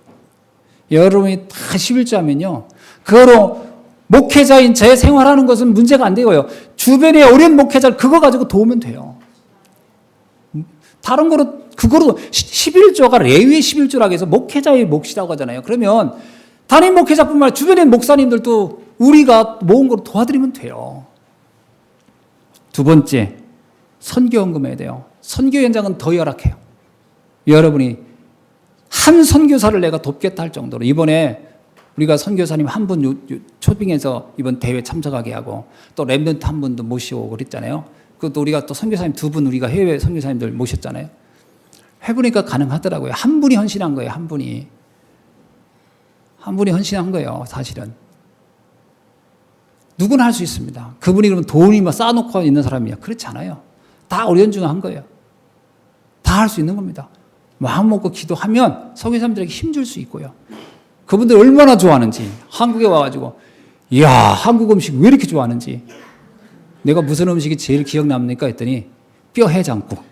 여러분이 다 11조 하면요. 그거로 목회자인 제 생활하는 것은 문제가 안 되고요. 주변에 어려운 목회자를 그거 가지고 도우면 돼요. 다른 거로, 그거로 11조가 레위의 11조라고 해서 목회자의 몫이라고 하잖아요. 그러면 단임 목회자뿐만 아니라 주변의 목사님들도 우리가 모은 거로 도와드리면 돼요. 2번째, 선교헌금 해야 돼요. 선교 현장은 더 열악해요. 여러분이 한 선교사를 내가 돕겠다 할 정도로 이번에 우리가 선교사님 한 분 초빙해서 이번 대회 참석하게 하고 또 랩런트 한 분도 모시고 그랬잖아요. 그것도 우리가 또 선교사님 2분 우리가 해외 선교사님들 모셨잖아요. 해보니까 가능하더라고요. 한 분이 헌신한 거예요. 한 분이. 한 분이 헌신한 거예요. 사실은. 누구나 할 수 있습니다. 그분이 그러면 돈이 막 쌓아놓고 있는 사람이야. 그렇지 않아요. 다 어려운 중에 한 거예요. 다 할 수 있는 겁니다. 마음 먹고 기도하면 선교사님들에게 힘줄 수 있고요. 그분들 얼마나 좋아하는지 한국에 와가지고 이야 한국 음식 왜 이렇게 좋아하는지 내가 무슨 음식이 제일 기억 남습니까 했더니 뼈 해장국.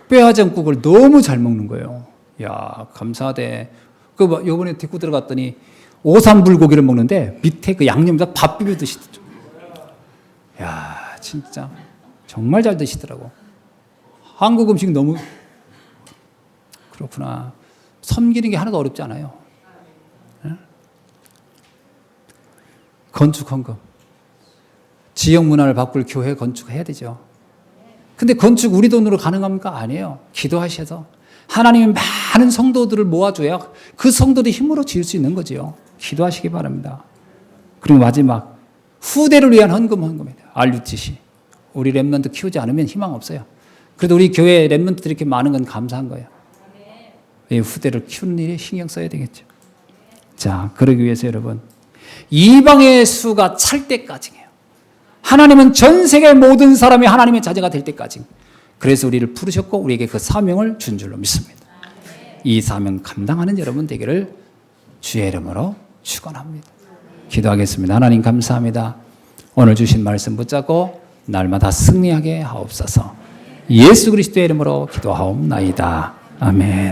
뼈 해장국을 너무 잘 먹는 거예요. 이야 감사하대. 그 요번에 데리고 들어갔더니 오삼불고기를 먹는데 밑에 그 양념에다 밥 비벼 드시더라고요. 이야 진짜 정말 잘 드시더라고. 한국 음식 너무 그렇구나. 섬기는 게 하나도 어렵지 않아요. 네? 건축 헌금. 지역 문화를 바꿀 교회 건축해야 되죠. 근데 건축 우리 돈으로 가능합니까? 아니에요. 기도하셔서 하나님이 많은 성도들을 모아줘야 그 성도들이 힘으로 지을 수 있는 거지요. 기도하시기 바랍니다. 그리고 마지막 후대를 위한 헌금입니다. RUTC. 우리 랩런트 키우지 않으면 희망 없어요. 그래도 우리 교회 랩런트들이 이렇게 많은 건 감사한 거예요. 후대를 키우는 일에 신경 써야 되겠죠. 자, 그러기 위해서 여러분 이방의 수가 찰 때까지예요. 하나님은 전 세계 모든 사람이 하나님의 자녀가 될 때까지. 그래서 우리를 부르셨고 우리에게 그 사명을 준 줄로 믿습니다. 이 사명 감당하는 여러분 되기를 주의 이름으로 축원합니다. 기도하겠습니다. 하나님 감사합니다. 오늘 주신 말씀 붙잡고 날마다 승리하게 하옵소서. 예수 그리스도의 이름으로 기도하옵나이다. 아멘.